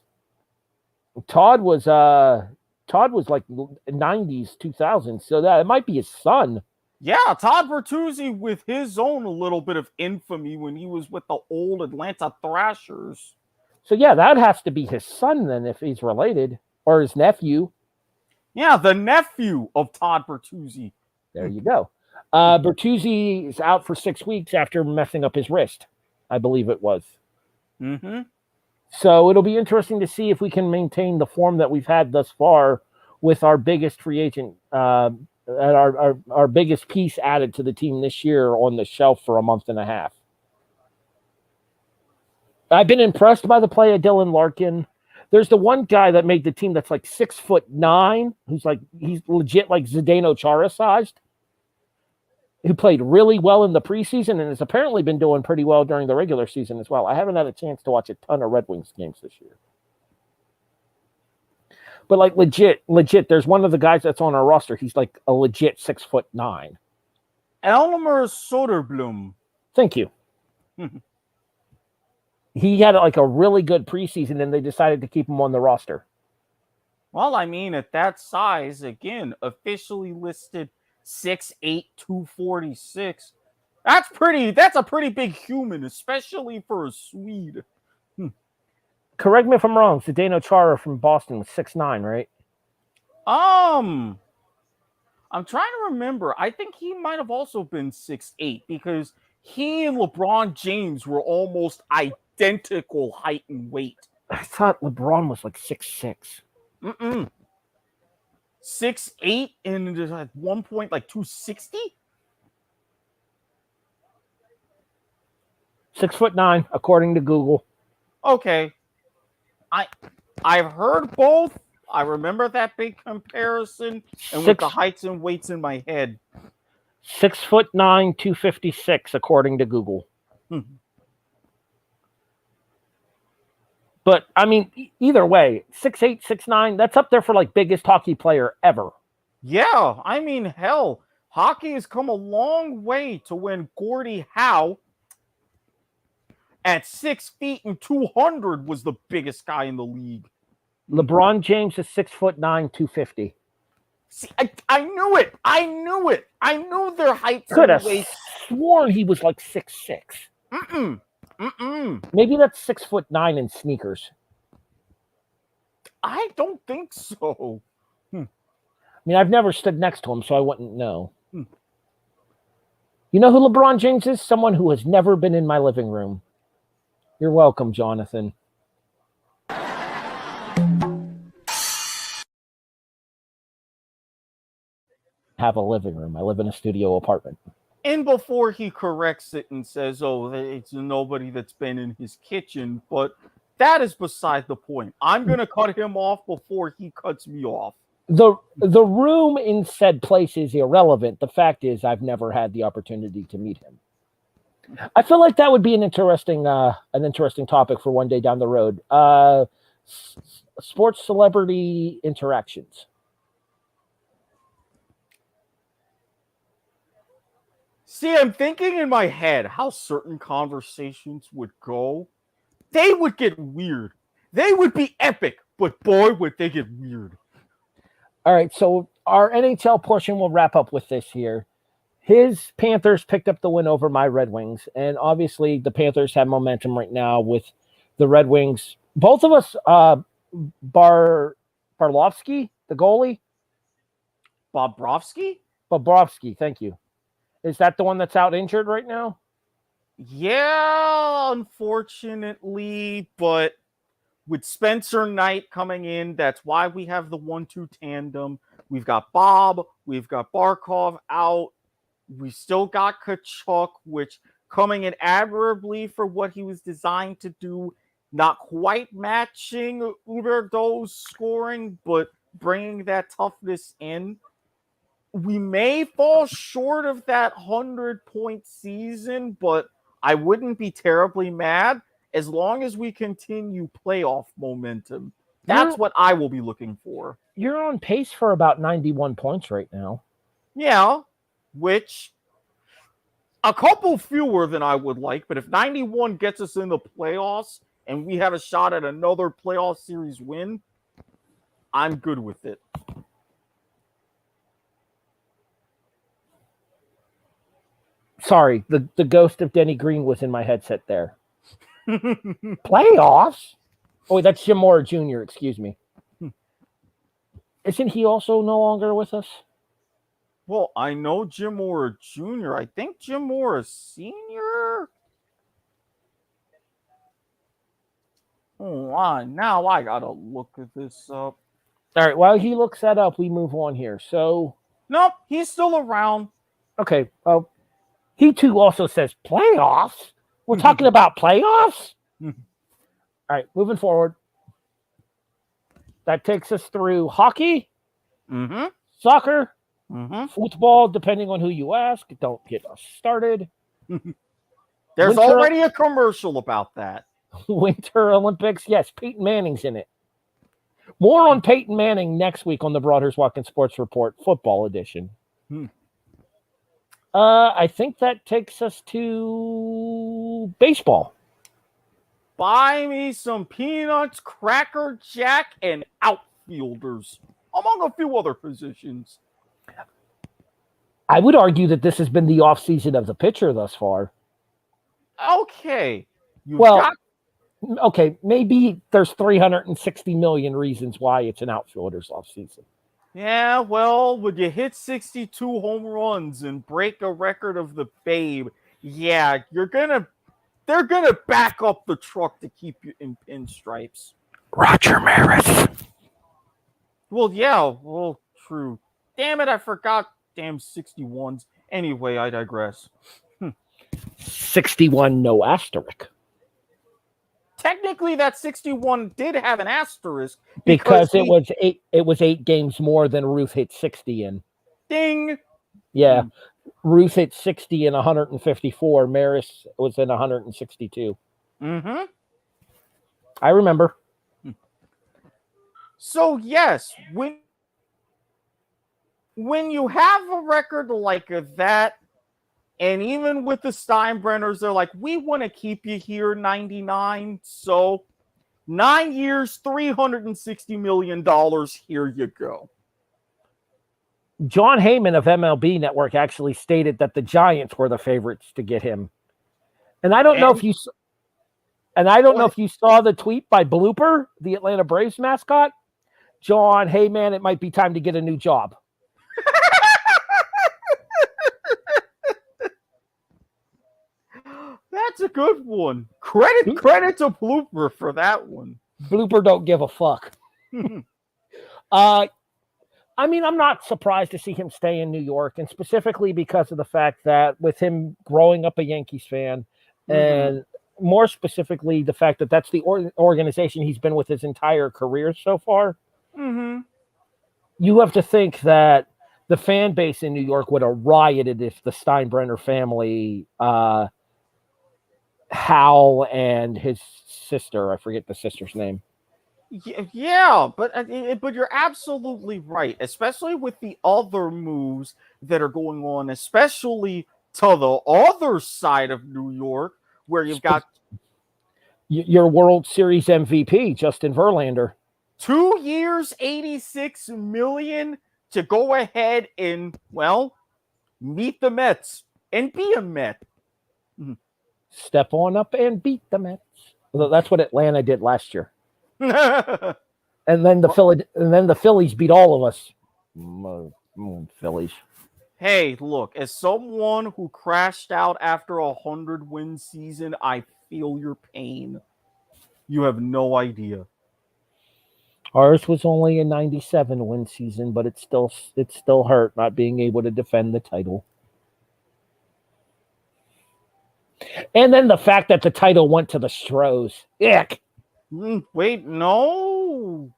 Speaker 3: Todd was like 90s, 2000s, so that it might be his son.
Speaker 2: Yeah, Todd Bertuzzi with his own little bit of infamy when he was with the old Atlanta Thrashers.
Speaker 3: So yeah, that has to be his son then if he's related, or his nephew.
Speaker 2: Yeah, the nephew of Todd Bertuzzi.
Speaker 3: There you go. Bertuzzi is out for 6 weeks after messing up his wrist, I believe it was.
Speaker 2: Mm-hmm.
Speaker 3: So it'll be interesting to see if we can maintain the form that we've had thus far with our biggest free agent, our biggest piece added to the team this year on the shelf for a month and a half. I've been impressed by the play of Dylan Larkin. There's the one guy that made the team that's like 6'9", he's legit like Zdeno Chara sized, who played really well in the preseason and has apparently been doing pretty well during the regular season as well. I haven't had a chance to watch a ton of Red Wings games this year. But like legit, there's one of the guys that's on our roster. He's like a legit 6'9".
Speaker 2: Elmer Soderblom.
Speaker 3: Thank you. He had like a really good preseason and they decided to keep him on the roster.
Speaker 2: Well, I mean, at that size, again, officially listed 6'8", 246. That's a pretty big human, especially for a Swede.
Speaker 3: Correct me if I'm wrong. Zdeno Chara from Boston was 6'9", right?
Speaker 2: I'm trying to remember. I think he might have also been 6'8" because he and LeBron James were almost identical height and weight.
Speaker 3: I thought LeBron was like 6'6".
Speaker 2: 6'8" and at one point like 260.
Speaker 3: 6'9", according to Google.
Speaker 2: Okay, I've heard both. I remember that big comparison, and with the heights and weights in my head.
Speaker 3: 6'9", 256, according to Google. But I mean, either way, 6'8", 6'9", that's up there for like biggest hockey player ever.
Speaker 2: Yeah, I mean, hell, hockey has come a long way to when Gordie Howe at 6 feet and 200 was the biggest guy in the league.
Speaker 3: LeBron James is 6'9", 250.
Speaker 2: See, I knew it. I knew their heights.
Speaker 3: Could have sworn he was like 6'6". Maybe that's 6'9" in sneakers.
Speaker 2: I don't think so.
Speaker 3: I mean, I've never stood next to him, so I wouldn't know. You know who LeBron James is? Someone who has never been in my living room. You're welcome, Jonathan. Have a living room. I live in a studio apartment.
Speaker 2: And before he corrects it and says, oh, it's nobody that's been in his kitchen, but that is beside the point. I'm going to cut him off before he cuts me off.
Speaker 3: The room in said place is irrelevant. The fact is I've never had the opportunity to meet him. I feel like that would be an interesting topic for one day down the road. Sports celebrity interactions.
Speaker 2: See, I'm thinking in my head how certain conversations would go. They would get weird. They would be epic, but boy, would they get weird.
Speaker 3: All right, so our NHL portion will wrap up with this here. His Panthers picked up the win over my Red Wings, and obviously the Panthers have momentum right now with the Red Wings. Both of us, Barlovsky, the goalie. Bobrovsky, thank you. Is that the one that's out injured right now?
Speaker 2: Yeah, unfortunately, but with Spencer Knight coming in, that's why we have the 1-2 tandem. We've got Bob, we've got Barkov out. We still got Kachuk, which coming in admirably for what he was designed to do. Not quite matching Huberdeau's scoring, but bringing that toughness in. We may fall short of that 100-point season, but I wouldn't be terribly mad as long as we continue playoff momentum. That's what I will be looking for.
Speaker 3: You're on pace for about 91 points right now.
Speaker 2: Yeah, which a couple fewer than I would like, but if 91 gets us in the playoffs and we have a shot at another playoff series win, I'm good with it.
Speaker 3: Sorry, the ghost of Denny Green was in my headset there. Playoffs? Oh, that's Jim Mora Jr., excuse me. Isn't he also no longer with us?
Speaker 2: Well, I know Jim Mora Jr. I think Jim Mora Sr. Now I gotta look at this up.
Speaker 3: All right, while he looks that up, we move on here. So,
Speaker 2: nope, he's still around.
Speaker 3: Okay, well, he too also says playoffs. We're talking about playoffs? All right, moving forward. That takes us through hockey, soccer, football, depending on who you ask. Don't get us started.
Speaker 2: There's already a commercial about that.
Speaker 3: Winter Olympics. Yes, Peyton Manning's in it. More on Peyton Manning next week on the Broadhurst-Watkins Sports Report Football Edition. I think that takes us to baseball.
Speaker 2: Buy me some peanuts, Cracker Jack, and outfielders, among a few other positions.
Speaker 3: I would argue that this has been the offseason of the pitcher thus far.
Speaker 2: Okay.
Speaker 3: Okay, maybe there's 360 million reasons why it's an outfielder's offseason.
Speaker 2: Yeah, well, would you hit 62 home runs and break a record of the Babe? Yeah, they're gonna back up the truck to keep you in pinstripes.
Speaker 3: Roger Maris.
Speaker 2: Well, yeah, well, true. Damn it, I forgot damn 61s. Anyway, I digress.
Speaker 3: 61 no asterisk.
Speaker 2: Technically, that 61 did have an asterisk
Speaker 3: Because
Speaker 2: he,
Speaker 3: it was 8 games more than Ruth hit 60 in.
Speaker 2: ding.
Speaker 3: Yeah. Ruth hit 60 in 154. Maris was in 162.
Speaker 2: Mm-hmm.
Speaker 3: I remember.
Speaker 2: So yes, when you have a record like that, and even with the Steinbrenners, they're like, we want to keep you here 99. So 9 years, $360 million. Here you go.
Speaker 3: John Heyman of MLB Network actually stated that the Giants were the favorites to get him. And I don't know if you saw the tweet by Blooper, the Atlanta Braves mascot. John, hey man, it might be time to get a new job.
Speaker 2: That's a good one. Credit to Blooper for that one.
Speaker 3: Blooper don't give a fuck. I mean, I'm not surprised to see him stay in New York, and specifically because of the fact that with him growing up a Yankees fan, and more specifically the fact that that's the organization he's been with his entire career so far, you have to think that the fan base in New York would have rioted if the Steinbrenner family, Hal and his sister, I forget the sister's name.
Speaker 2: Yeah, but you're absolutely right, especially with the other moves that are going on, especially to the other side of New York, where you've got
Speaker 3: your World Series MVP, Justin Verlander.
Speaker 2: 2 years, $86 million to go ahead and, well, meet the Mets and be a Met.
Speaker 3: Step on up and beat the Mets. Well, that's what Atlanta did last year. and then the Phillies beat all of us. Phillies.
Speaker 2: Hey, look, as someone who crashed out after a 100-win season, I feel your pain. You have no idea.
Speaker 3: Ours was only a 97-win season, but it still hurt not being able to defend the title. And then the fact that the title went to the Stros. Ick.
Speaker 2: Wait, no.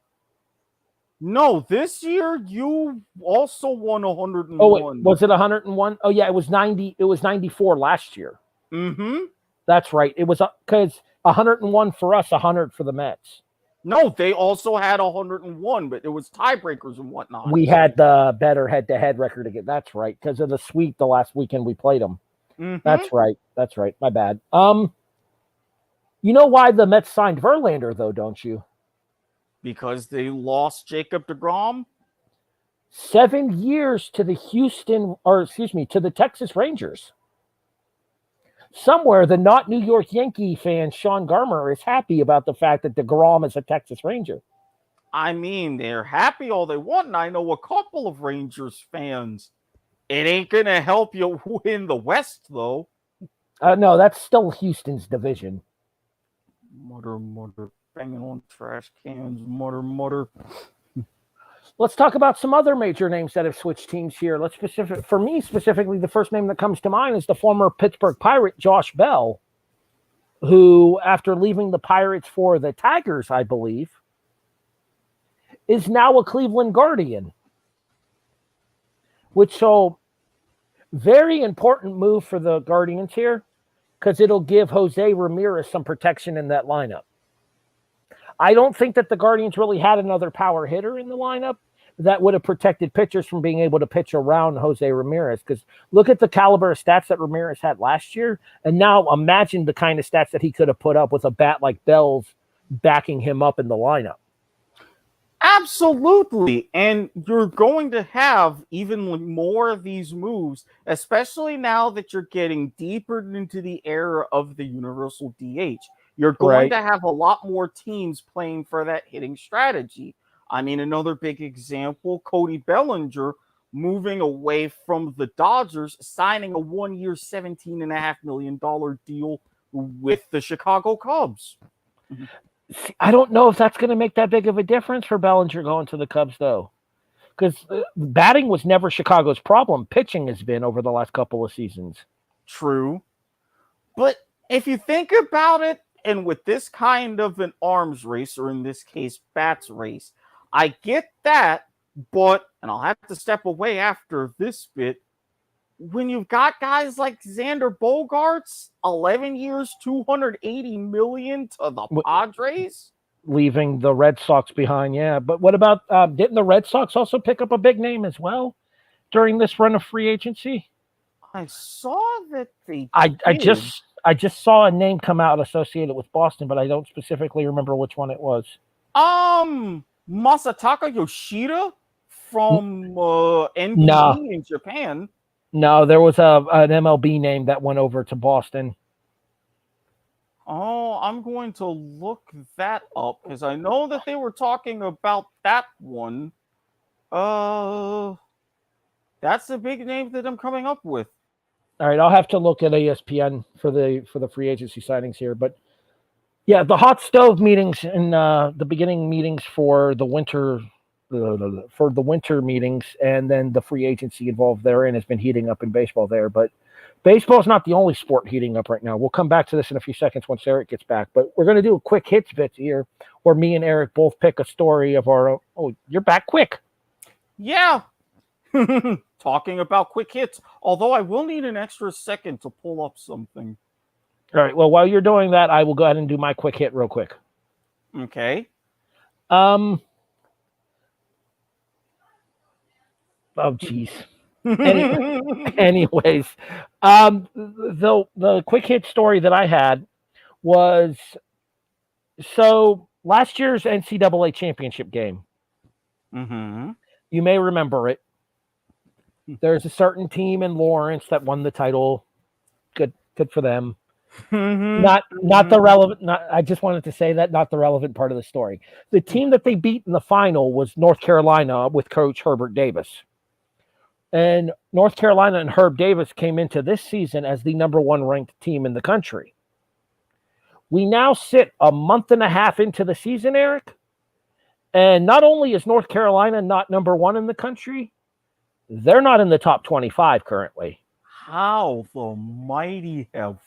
Speaker 2: No, this year you also won 101.
Speaker 3: Oh, wait, was it 101? Oh, yeah, it was 90. It was 94 last year. That's right. It was because 101 for us, 100 for the Mets.
Speaker 2: No, they also had 101, but it was tiebreakers and whatnot.
Speaker 3: We had the better head-to-head record again. That's right, because of the sweep the last weekend we played them. That's right. My bad. You know why the Mets signed Verlander, though, don't you?
Speaker 2: Because they lost Jacob deGrom?
Speaker 3: 7 years to the to the Texas Rangers. Somewhere, the not New York Yankee fan, Sean Garmer, is happy about the fact that deGrom is a Texas Ranger.
Speaker 2: I mean, they're happy all they want, and I know a couple of Rangers fans. It ain't going to help you win the West, though.
Speaker 3: No, that's still Houston's division.
Speaker 2: Mutter, banging on trash cans, mutter.
Speaker 3: Let's talk about some other major names that have switched teams here. For me, specifically, the first name that comes to mind is the former Pittsburgh Pirate, Josh Bell, who, after leaving the Pirates for the Tigers, I believe, is now a Cleveland Guardian. Very important move for the Guardians here, because it'll give Jose Ramirez some protection in that lineup. I don't think that the Guardians really had another power hitter in the lineup that would have protected pitchers from being able to pitch around Jose Ramirez, because look at the caliber of stats that Ramirez had last year, and now imagine the kind of stats that he could have put up with a bat like Bell's backing him up in the lineup.
Speaker 2: Absolutely. And you're going to have even more of these moves, especially now that you're getting deeper into the era of the universal DH. You're going to have a lot more teams playing for that hitting strategy. I mean, another big example, Cody Bellinger moving away from the Dodgers, signing a 1-year, $17.5 million deal with the Chicago Cubs.
Speaker 3: I don't know if that's going to make that big of a difference for Bellinger going to the Cubs, though. Because batting was never Chicago's problem. Pitching has been over the last couple of seasons.
Speaker 2: True. But if you think about it, and with this kind of an arms race, or in this case, bats race, I get that, but, and I'll have to step away after this bit, when you've got guys like Xander Bogaerts, 11 years, $280 million to the Padres,
Speaker 3: leaving the Red Sox behind, yeah. But what about, didn't the Red Sox also pick up a big name as well during this run of free agency?
Speaker 2: I saw that they
Speaker 3: I just saw a name come out associated with Boston, but I don't specifically remember which one it was.
Speaker 2: Masataka Yoshida from NBC in Japan.
Speaker 3: No, there was an MLB name that went over to Boston.
Speaker 2: Oh, I'm going to look that up because I know that they were talking about that one. That's the big name that I'm coming up with.
Speaker 3: All right, I'll have to look at ESPN for the free agency signings here, but yeah, the hot stove meetings and the beginning meetings for the winter meetings, and then the free agency involved therein has been heating up in baseball there. But baseball is not the only sport heating up right now. We'll come back to this in a few seconds once Erik gets back. But we're going to do a quick hits bit here, where me and Erik both pick a story of our own. Oh, you're back quick.
Speaker 2: Yeah. Talking about quick hits, although I will need an extra second to pull up something.
Speaker 3: All right. Well, while you're doing that, I will go ahead and do my quick hit real quick.
Speaker 2: Okay.
Speaker 3: Oh, geez. Anyways, the quick hit story that I had was, so last year's NCAA championship game.
Speaker 2: Mm-hmm.
Speaker 3: You may remember it. There's a certain team in Lawrence that won the title. Good for them.
Speaker 2: Mm-hmm.
Speaker 3: Not the relevant. I just wanted to say that, not the relevant part of the story. The team that they beat in the final was North Carolina with Coach Herbert Davis. And North Carolina and Herb Davis came into this season as the number one ranked team in the country. We now sit a month and a half into the season, Erik, and not only is North Carolina not number one in the country, they're not in the top 25 currently.
Speaker 2: How the mighty have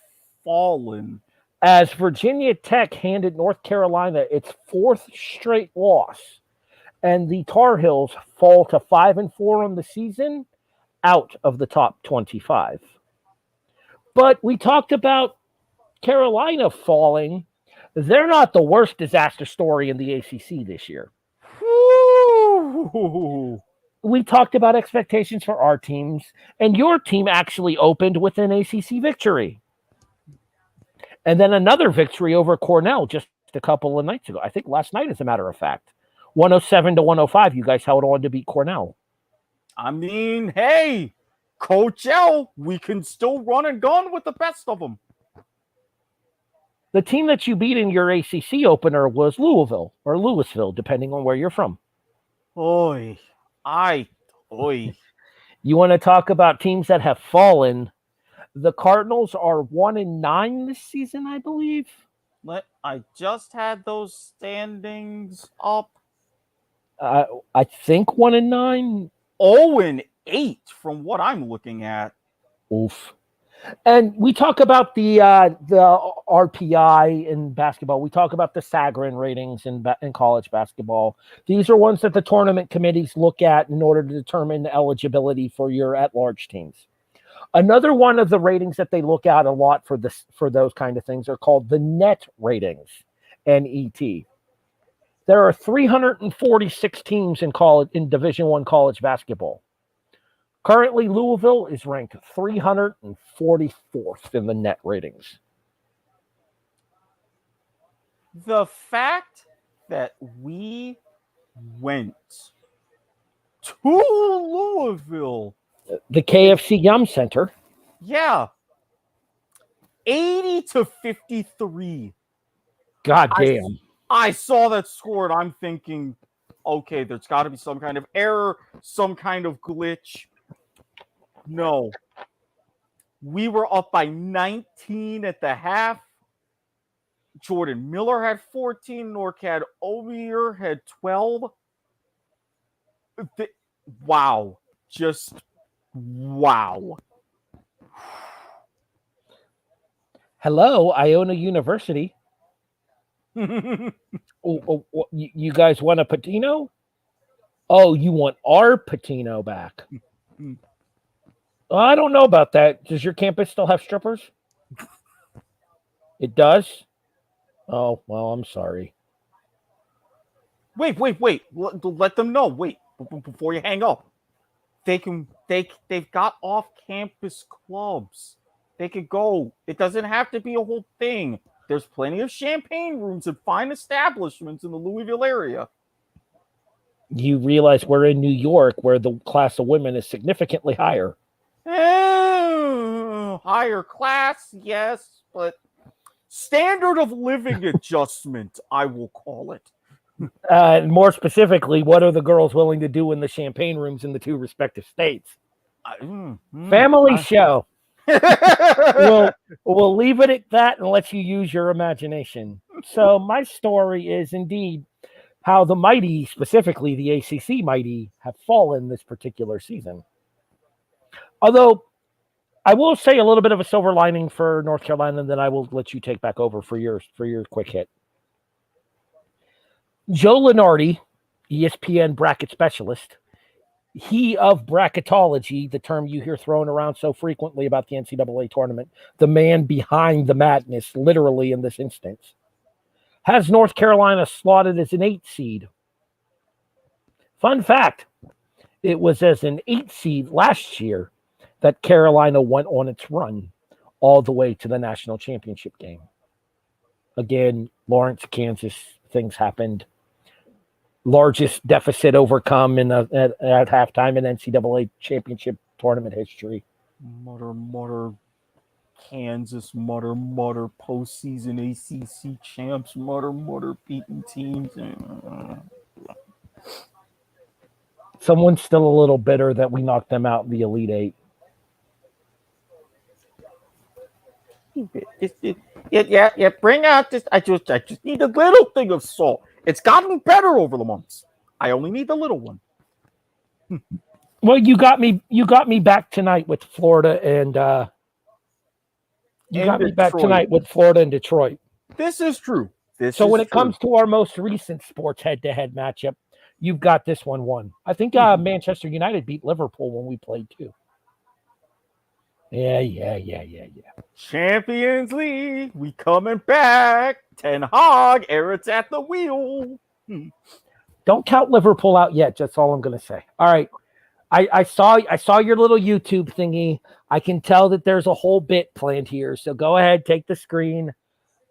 Speaker 2: fallen.
Speaker 3: As Virginia Tech handed North Carolina its fourth straight loss, and the Tar Heels fall to 5-4 on the season, out of the top 25. But we talked about Carolina falling. They're not the worst disaster story in the ACC this year.
Speaker 2: Woo!
Speaker 3: We talked about expectations for our teams, and your team actually opened with an ACC victory. And then another victory over Cornell just a couple of nights ago. I think last night, as a matter of fact. 107-105, you guys held on to beat Cornell.
Speaker 2: I mean, hey, Coach L, we can still run and gun with the best of them.
Speaker 3: The team that you beat in your ACC opener was Louisville, or Louisville, depending on where you're from.
Speaker 2: Oi.
Speaker 3: You want to talk about teams that have fallen? The Cardinals are 1-9 this season, I believe.
Speaker 2: I just had those standings up.
Speaker 3: I think 1-9.
Speaker 2: 0-8 from what I'm looking at.
Speaker 3: Oof. And we talk about the RPI in basketball. We talk about the Sagarin ratings in college basketball. These are ones that the tournament committees look at in order to determine eligibility for your at-large teams. Another one of the ratings that they look at a lot for those kind of things are called the net ratings, NET. There are 346 teams in Division I college basketball. Currently, Louisville is ranked 344th in the net ratings.
Speaker 2: The fact that we went to Louisville,
Speaker 3: the KFC Yum Center.
Speaker 2: Yeah. 80-53.
Speaker 3: God damn.
Speaker 2: I saw that score and I'm thinking, okay, there's got to be some kind of error, some kind of glitch. No. We were up by 19 at the half. Jordan Miller had 14. Norcad Ovier had 12. Wow. Just wow.
Speaker 3: Hello, Iona University. You guys want a Patino? Oh, you want our Patino back? I don't know about that. Does your campus still have strippers? It does? Oh, well, I'm sorry.
Speaker 2: Wait. Let them know. Wait, before you hang up. They've got off-campus clubs. They could go. It doesn't have to be a whole thing. There's plenty of champagne rooms and fine establishments in the Louisville area.
Speaker 3: You realize we're in New York, where the class of women is significantly higher.
Speaker 2: Higher class, yes, but standard of living adjustment, I will call it.
Speaker 3: More specifically, what are the girls willing to do in the champagne rooms in the two respective states? Family show. We'll leave it at that and let you use your imagination. So my story is indeed how the mighty, specifically the ACC mighty, have fallen this particular season. Although I will say a little bit of a silver lining for North Carolina, and then I will let you take back over for your quick hit. Joe Lunardi, ESPN bracket specialist, he of bracketology, the term you hear thrown around so frequently about the NCAA tournament, the man behind the madness, literally in this instance, has North Carolina slotted as an 8 seed. Fun fact, it was as an 8 seed last year that Carolina went on its run all the way to the national championship game. Again, Lawrence, Kansas, things happened. Largest deficit overcome at halftime in NCAA championship tournament history.
Speaker 2: Mutter, Kansas, mutter, postseason ACC champs, mutter, beaten teams.
Speaker 3: Someone's still a little bitter that we knocked them out in the Elite Eight.
Speaker 2: Yeah. Bring out this. I just need a little thing of salt. It's gotten better over the months. I only need the little one.
Speaker 3: Well, you got me back tonight with Florida and Detroit.
Speaker 2: This is true.
Speaker 3: So when it comes to our most recent sports head-to-head matchup, you've got this one won. I think Manchester United beat Liverpool when we played too. Yeah.
Speaker 2: Champions League, we coming back. Ten Hag, Eric's at the wheel.
Speaker 3: Don't count Liverpool out yet. That's all I'm going to say. All right. I saw your little YouTube thingy. I can tell that there's a whole bit planned here. So go ahead, take the screen.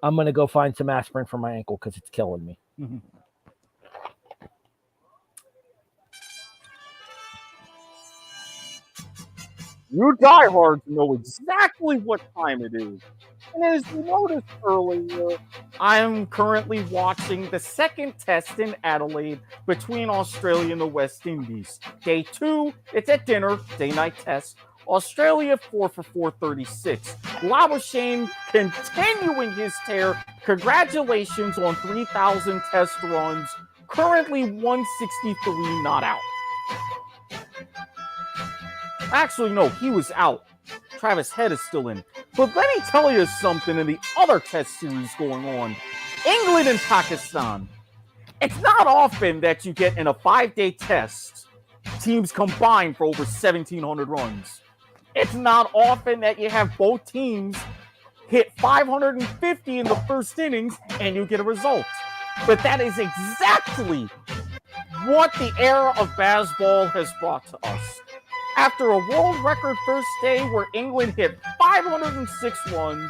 Speaker 3: I'm going to go find some aspirin for my ankle because it's killing me.
Speaker 2: You diehards know exactly what time it is. And as you noticed earlier, I'm currently watching the second test in Adelaide between Australia and the West Indies. Day 2, it's at dinner, day-night test. Australia 4 for 436. Labuschagne continuing his tear. Congratulations on 3,000 test runs. Currently 163 not out. Actually, no, he was out. Travis Head is still in. But let me tell you something in the other test series going on. England and Pakistan. It's not often that you get in a 5-day test teams combine for over 1,700 runs. It's not often that you have both teams hit 550 in the first innings and you get a result. But that is exactly what the era of baseball has brought to us. After a world record first day where England hit 506 runs,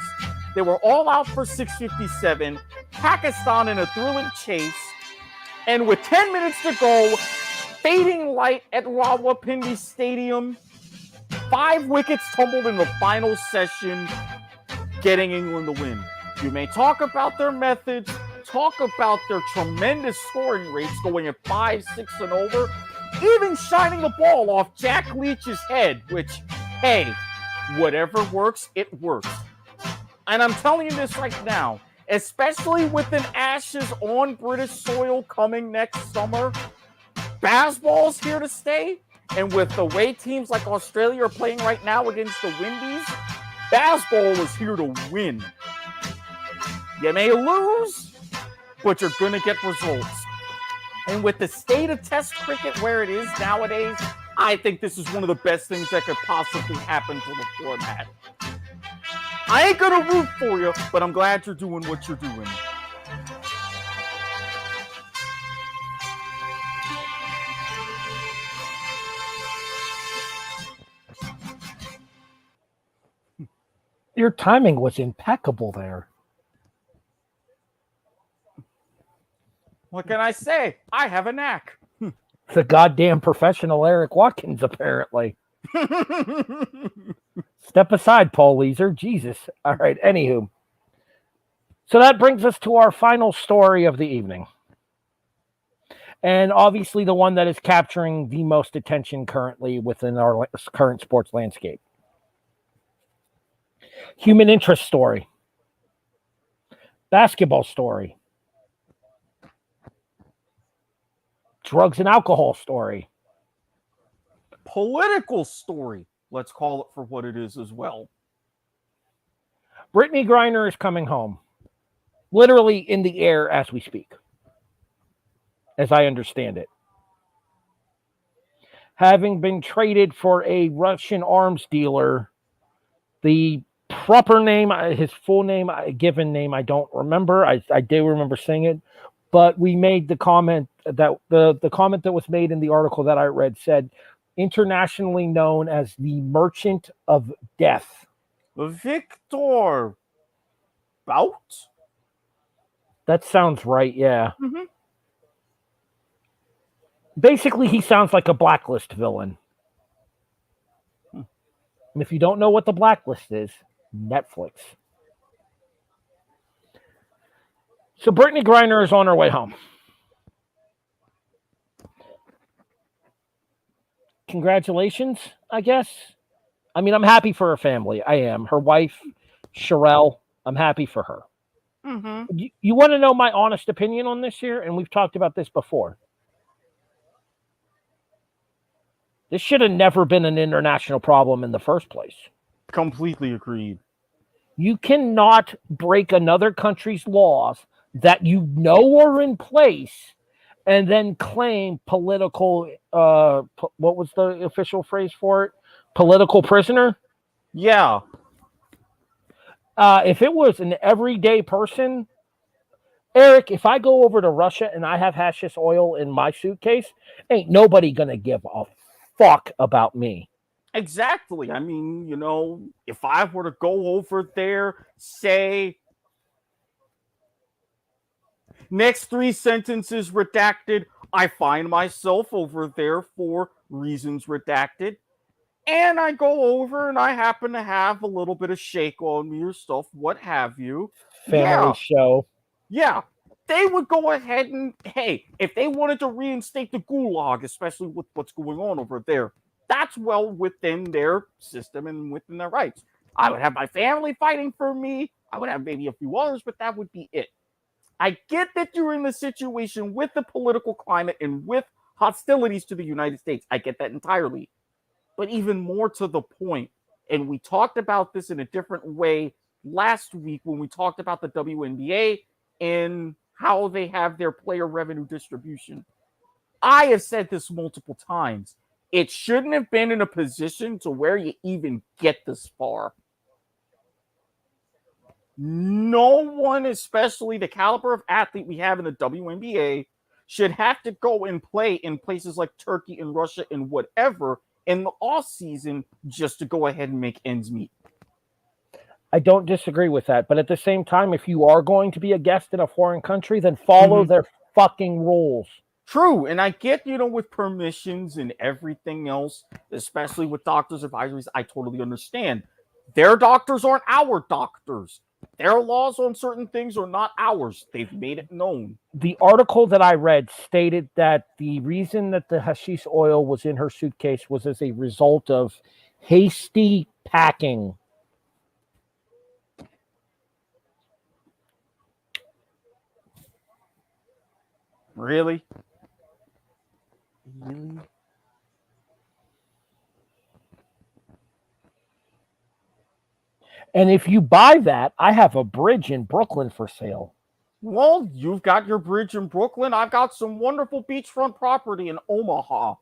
Speaker 2: they were all out for 657, Pakistan in a thrilling chase, and with 10 minutes to go, fading light at Rawalpindi Stadium, 5 wickets tumbled in the final session, getting England the win. You may talk about their methods, talk about their tremendous scoring rates going at 5, 6, and over, even shining the ball off Jack Leach's head, which, hey, whatever works, it works. And I'm telling you this right now, especially with an Ashes on British soil coming next summer, baseball's here to stay. And with the way teams like Australia are playing right now against the Windies, baseball is here to win. You may lose, but you're going to get results. And with the state of Test cricket where it is nowadays, I think this is one of the best things that could possibly happen to the format. I ain't going to root for you, but I'm glad you're doing what you're doing.
Speaker 3: Your timing was impeccable there.
Speaker 2: What can I say? I have a knack.
Speaker 3: The goddamn professional Erik Watkins, apparently. Step aside, Paul Leeser. Jesus. All right, anywho. So that brings us to our final story of the evening. And obviously the one that is capturing the most attention currently within our current sports landscape. Human interest story. Basketball story. Drugs and alcohol story.
Speaker 2: Political story. Let's call it for what it is as well.
Speaker 3: Brittney Griner is coming home. Literally in the air as we speak. As I understand it. Having been traded for a Russian arms dealer, the proper name, his full name, given name, I don't remember. I do remember saying it. But we made the comment that the comment that was made in the article that I read said, internationally known as the Merchant of Death.
Speaker 2: Victor Bout?
Speaker 3: That sounds right, yeah.
Speaker 2: Mm-hmm.
Speaker 3: Basically, he sounds like a Blacklist villain. And if you don't know what the Blacklist is, Netflix. So Brittney Griner is on her way home. Congratulations, I guess. I mean, I'm happy for her family. I am. Her wife, Sherelle, I'm happy for her.
Speaker 2: Mm-hmm.
Speaker 3: You want to know my honest opinion on this here? And we've talked about this before. This should have never been an international problem in the first place.
Speaker 2: Completely agreed.
Speaker 3: You cannot break another country's laws that you know are in place and then claim political, what was the official phrase for it? Political prisoner?
Speaker 2: Yeah.
Speaker 3: If it was an everyday person, Erik, if I go over to Russia and I have hashish oil in my suitcase, ain't nobody going to give a fuck about me.
Speaker 2: Exactly. I mean, you know, if I were to go over there, say, next 3 sentences redacted, I find myself over there for reasons redacted. And I go over and I happen to have a little bit of shake on me or stuff, what have you.
Speaker 3: Family show.
Speaker 2: Yeah. They would go ahead and, hey, if they wanted to reinstate the gulag, especially with what's going on over there, that's well within their system and within their rights. I would have my family fighting for me. I would have maybe a few others, but that would be it. I get that you're in the situation with the political climate and with hostilities to the United States. I get that entirely. But even more to the point, and we talked about this in a different way last week when we talked about the WNBA and how they have their player revenue distribution. I have said this multiple times. It shouldn't have been in a position to where you even get this far. No one, especially the caliber of athlete we have in the WNBA, should have to go and play in places like Turkey and Russia and whatever in the off season just to go ahead and make ends meet.
Speaker 3: I don't disagree with that. But at the same time, if you are going to be a guest in a foreign country, then follow their fucking rules.
Speaker 2: True. And I get, you know, with permissions and everything else, especially with doctors' advisories, I totally understand. Their doctors aren't our doctors. Their laws on certain things are not ours. They've made it known.
Speaker 3: The article that I read stated that the reason that the hashish oil was in her suitcase was as a result of hasty packing.
Speaker 2: Really? Really?
Speaker 3: And if you buy that, I have a bridge in Brooklyn for sale.
Speaker 2: Well, you've got your bridge in Brooklyn. I've got some wonderful beachfront property in Omaha.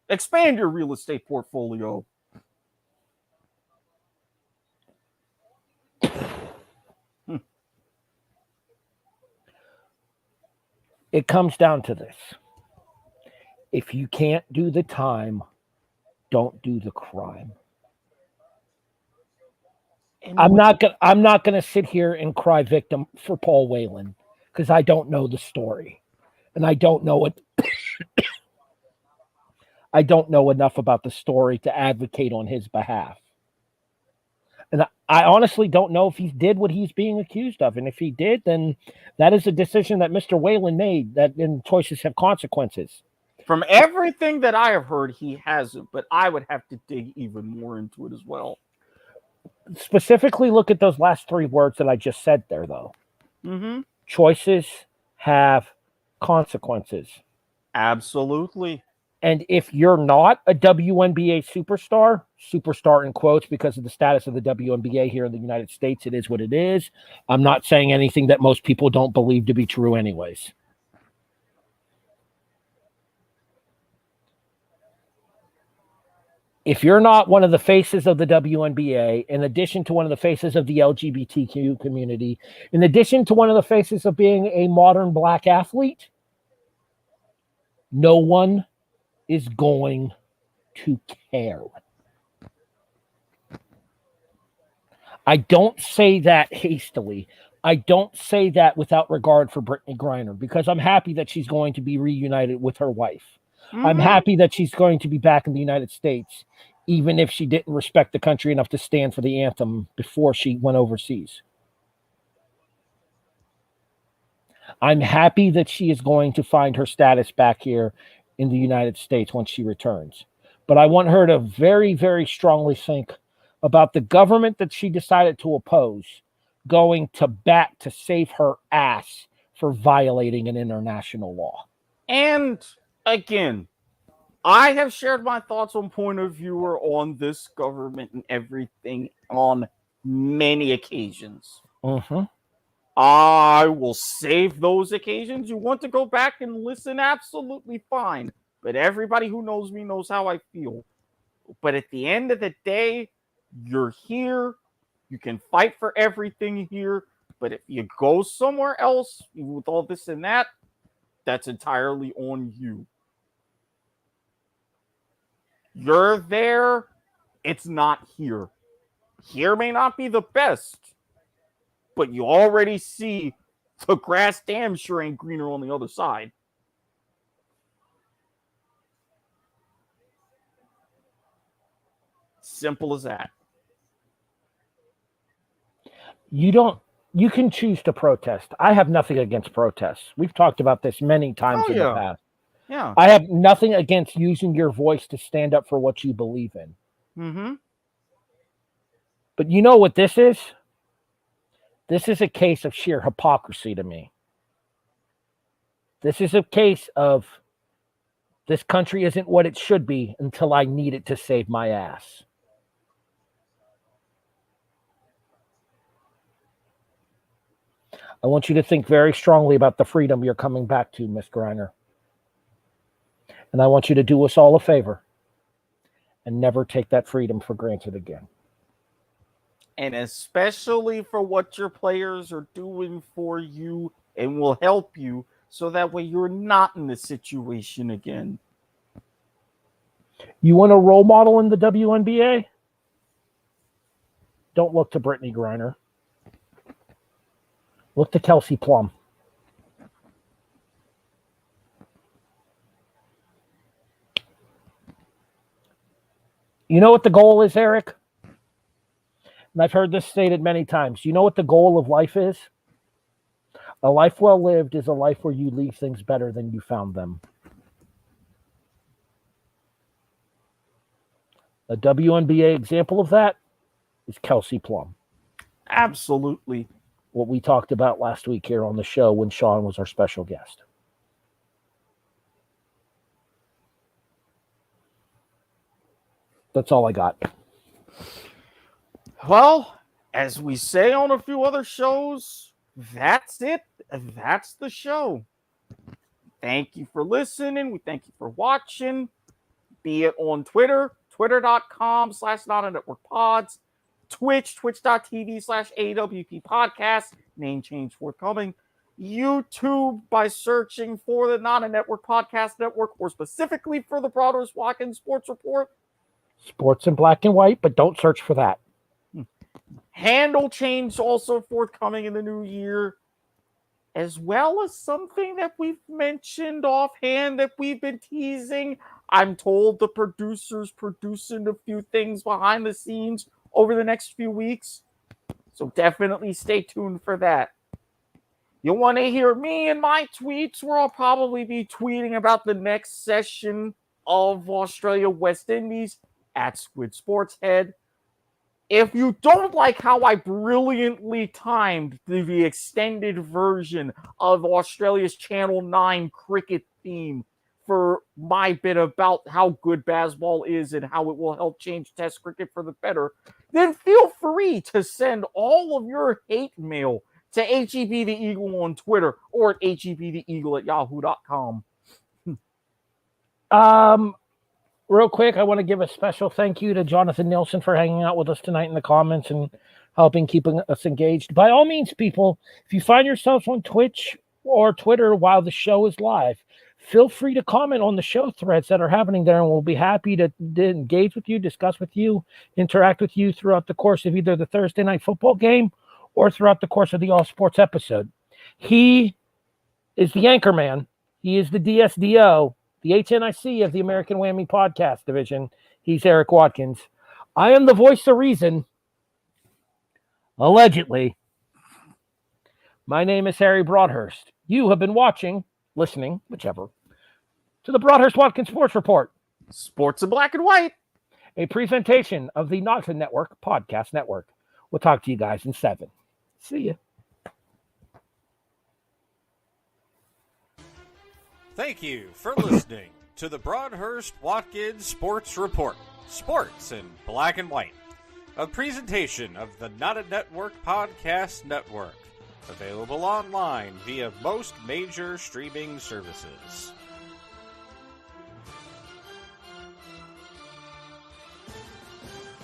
Speaker 2: Expand your real estate portfolio.
Speaker 3: It comes down to this. If you can't do the time, don't do the crime. I'm not gonna sit here and cry victim for Paul Whelan because I don't know the story, and I don't know it. I don't know enough about the story to advocate on his behalf, and I honestly don't know if he did what he's being accused of. And if he did, then that is a decision that Mr. Whelan made. That and choices have consequences.
Speaker 2: From everything that I have heard, he hasn't. But I would have to dig even more into it as well.
Speaker 3: Specifically look at those last three words that I just said there, though.
Speaker 2: Mm-hmm.
Speaker 3: Choices have consequences.
Speaker 2: Absolutely.
Speaker 3: And if you're not a WNBA superstar in quotes because of the status of the WNBA here in the United States, it is what it is. I'm not saying anything that most people don't believe to be true anyways. If you're not one of the faces of the WNBA, in addition to one of the faces of the LGBTQ community, in addition to one of the faces of being a modern Black athlete, no one is going to care. I don't say that hastily. I don't say that without regard for Brittney Griner, because I'm happy that she's going to be reunited with her wife. Mm-hmm. I'm happy that she's going to be back in the United States, even if she didn't respect the country enough to stand for the anthem before she went overseas. I'm happy that she is going to find her status back here in the United States once she returns. But I want her to very, very strongly think about the government that she decided to oppose going to bat to save her ass for violating an international law.
Speaker 2: And again, I have shared my thoughts on point of viewer on this government and everything on many occasions.
Speaker 3: Mm-hmm.
Speaker 2: I will save those occasions. You want to go back and listen? Absolutely fine. But everybody who knows me knows how I feel. But at the end of the day, you're here. You can fight for everything here. But if you go somewhere else with all this and that, that's entirely on you. You're there. It's not here. Here may not be the best, but you already see the grass damn sure ain't greener on the other side. Simple as that.
Speaker 3: You can choose to protest. I have nothing against protests. We've talked about this many times in the past.
Speaker 2: Yeah.
Speaker 3: I have nothing against using your voice to stand up for what you believe in.
Speaker 2: Mm-hmm.
Speaker 3: But you know what this is? This is a case of sheer hypocrisy to me. This is a case of this country isn't what it should be until I need it to save my ass. I want you to think very strongly about the freedom you're coming back to, Miss Griner. And I want you to do us all a favor and never take that freedom for granted again.
Speaker 2: And especially for what your players are doing for you and will help you so that way you're not in this situation again.
Speaker 3: You want a role model in the WNBA? Don't look to Brittney Griner. Look to Kelsey Plum. You know what the goal is, Erik? And I've heard this stated many times. You know what the goal of life is? A life well lived is a life where you leave things better than you found them. A WNBA example of that is Kelsey Plum.
Speaker 2: Absolutely.
Speaker 3: What we talked about last week here on the show when Sean was our special guest. That's all I got.
Speaker 2: Well, as we say on a few other shows, that's it. That's the show. Thank you for listening. We thank you for watching. Be it on Twitter, twitter.com/NotANetworkPods, Twitch, twitch.tv/AWP Podcast, name change forthcoming, YouTube by searching for the Not a Network Podcast Network, or specifically for the Broadhurst-Watkins Sports Report.
Speaker 3: Sports in black and white, but don't search for that.
Speaker 2: Handle change also forthcoming in the new year, as well as something that we've mentioned offhand that we've been teasing. I'm told the producer's producing a few things behind the scenes over the next few weeks, so definitely stay tuned for that. You want to hear me and my tweets, where I'll probably be tweeting about the next session of Australia West Indies at Squid Sports Head. If you don't like how I brilliantly timed the extended version of Australia's Channel 9 cricket theme for my bit about how good baseball is and how it will help change Test cricket for the better, then feel free to send all of your hate mail to HEB the Eagle on Twitter or at hebtheeagle@yahoo.com.
Speaker 3: Real quick, I want to give a special thank you to Jonathan Nielsen for hanging out with us tonight in the comments and helping keeping us engaged. By all means, people, if you find yourselves on Twitch or Twitter while the show is live, feel free to comment on the show threads that are happening there, and we'll be happy to engage with you, discuss with you, interact with you throughout the course of either the Thursday night football game or throughout the course of the All Sports episode. He is the anchor man. He is the DSDO, the HNIC of the American Whammy Podcast Division. He's Erik Watkins. I am the voice of reason. Allegedly. My name is Harry Broadhurst. You have been watching, listening, whichever, to the Broadhurst-Watkins Sports Report.
Speaker 2: Sports in black and white.
Speaker 3: A presentation of the Not a Network Podcast Network. We'll talk to you guys in 7. See ya.
Speaker 5: Thank you for listening to the Broadhurst-Watkins Sports Report, Sports in Black and White, a presentation of the Not a Network Podcast Network, available online via most major streaming services.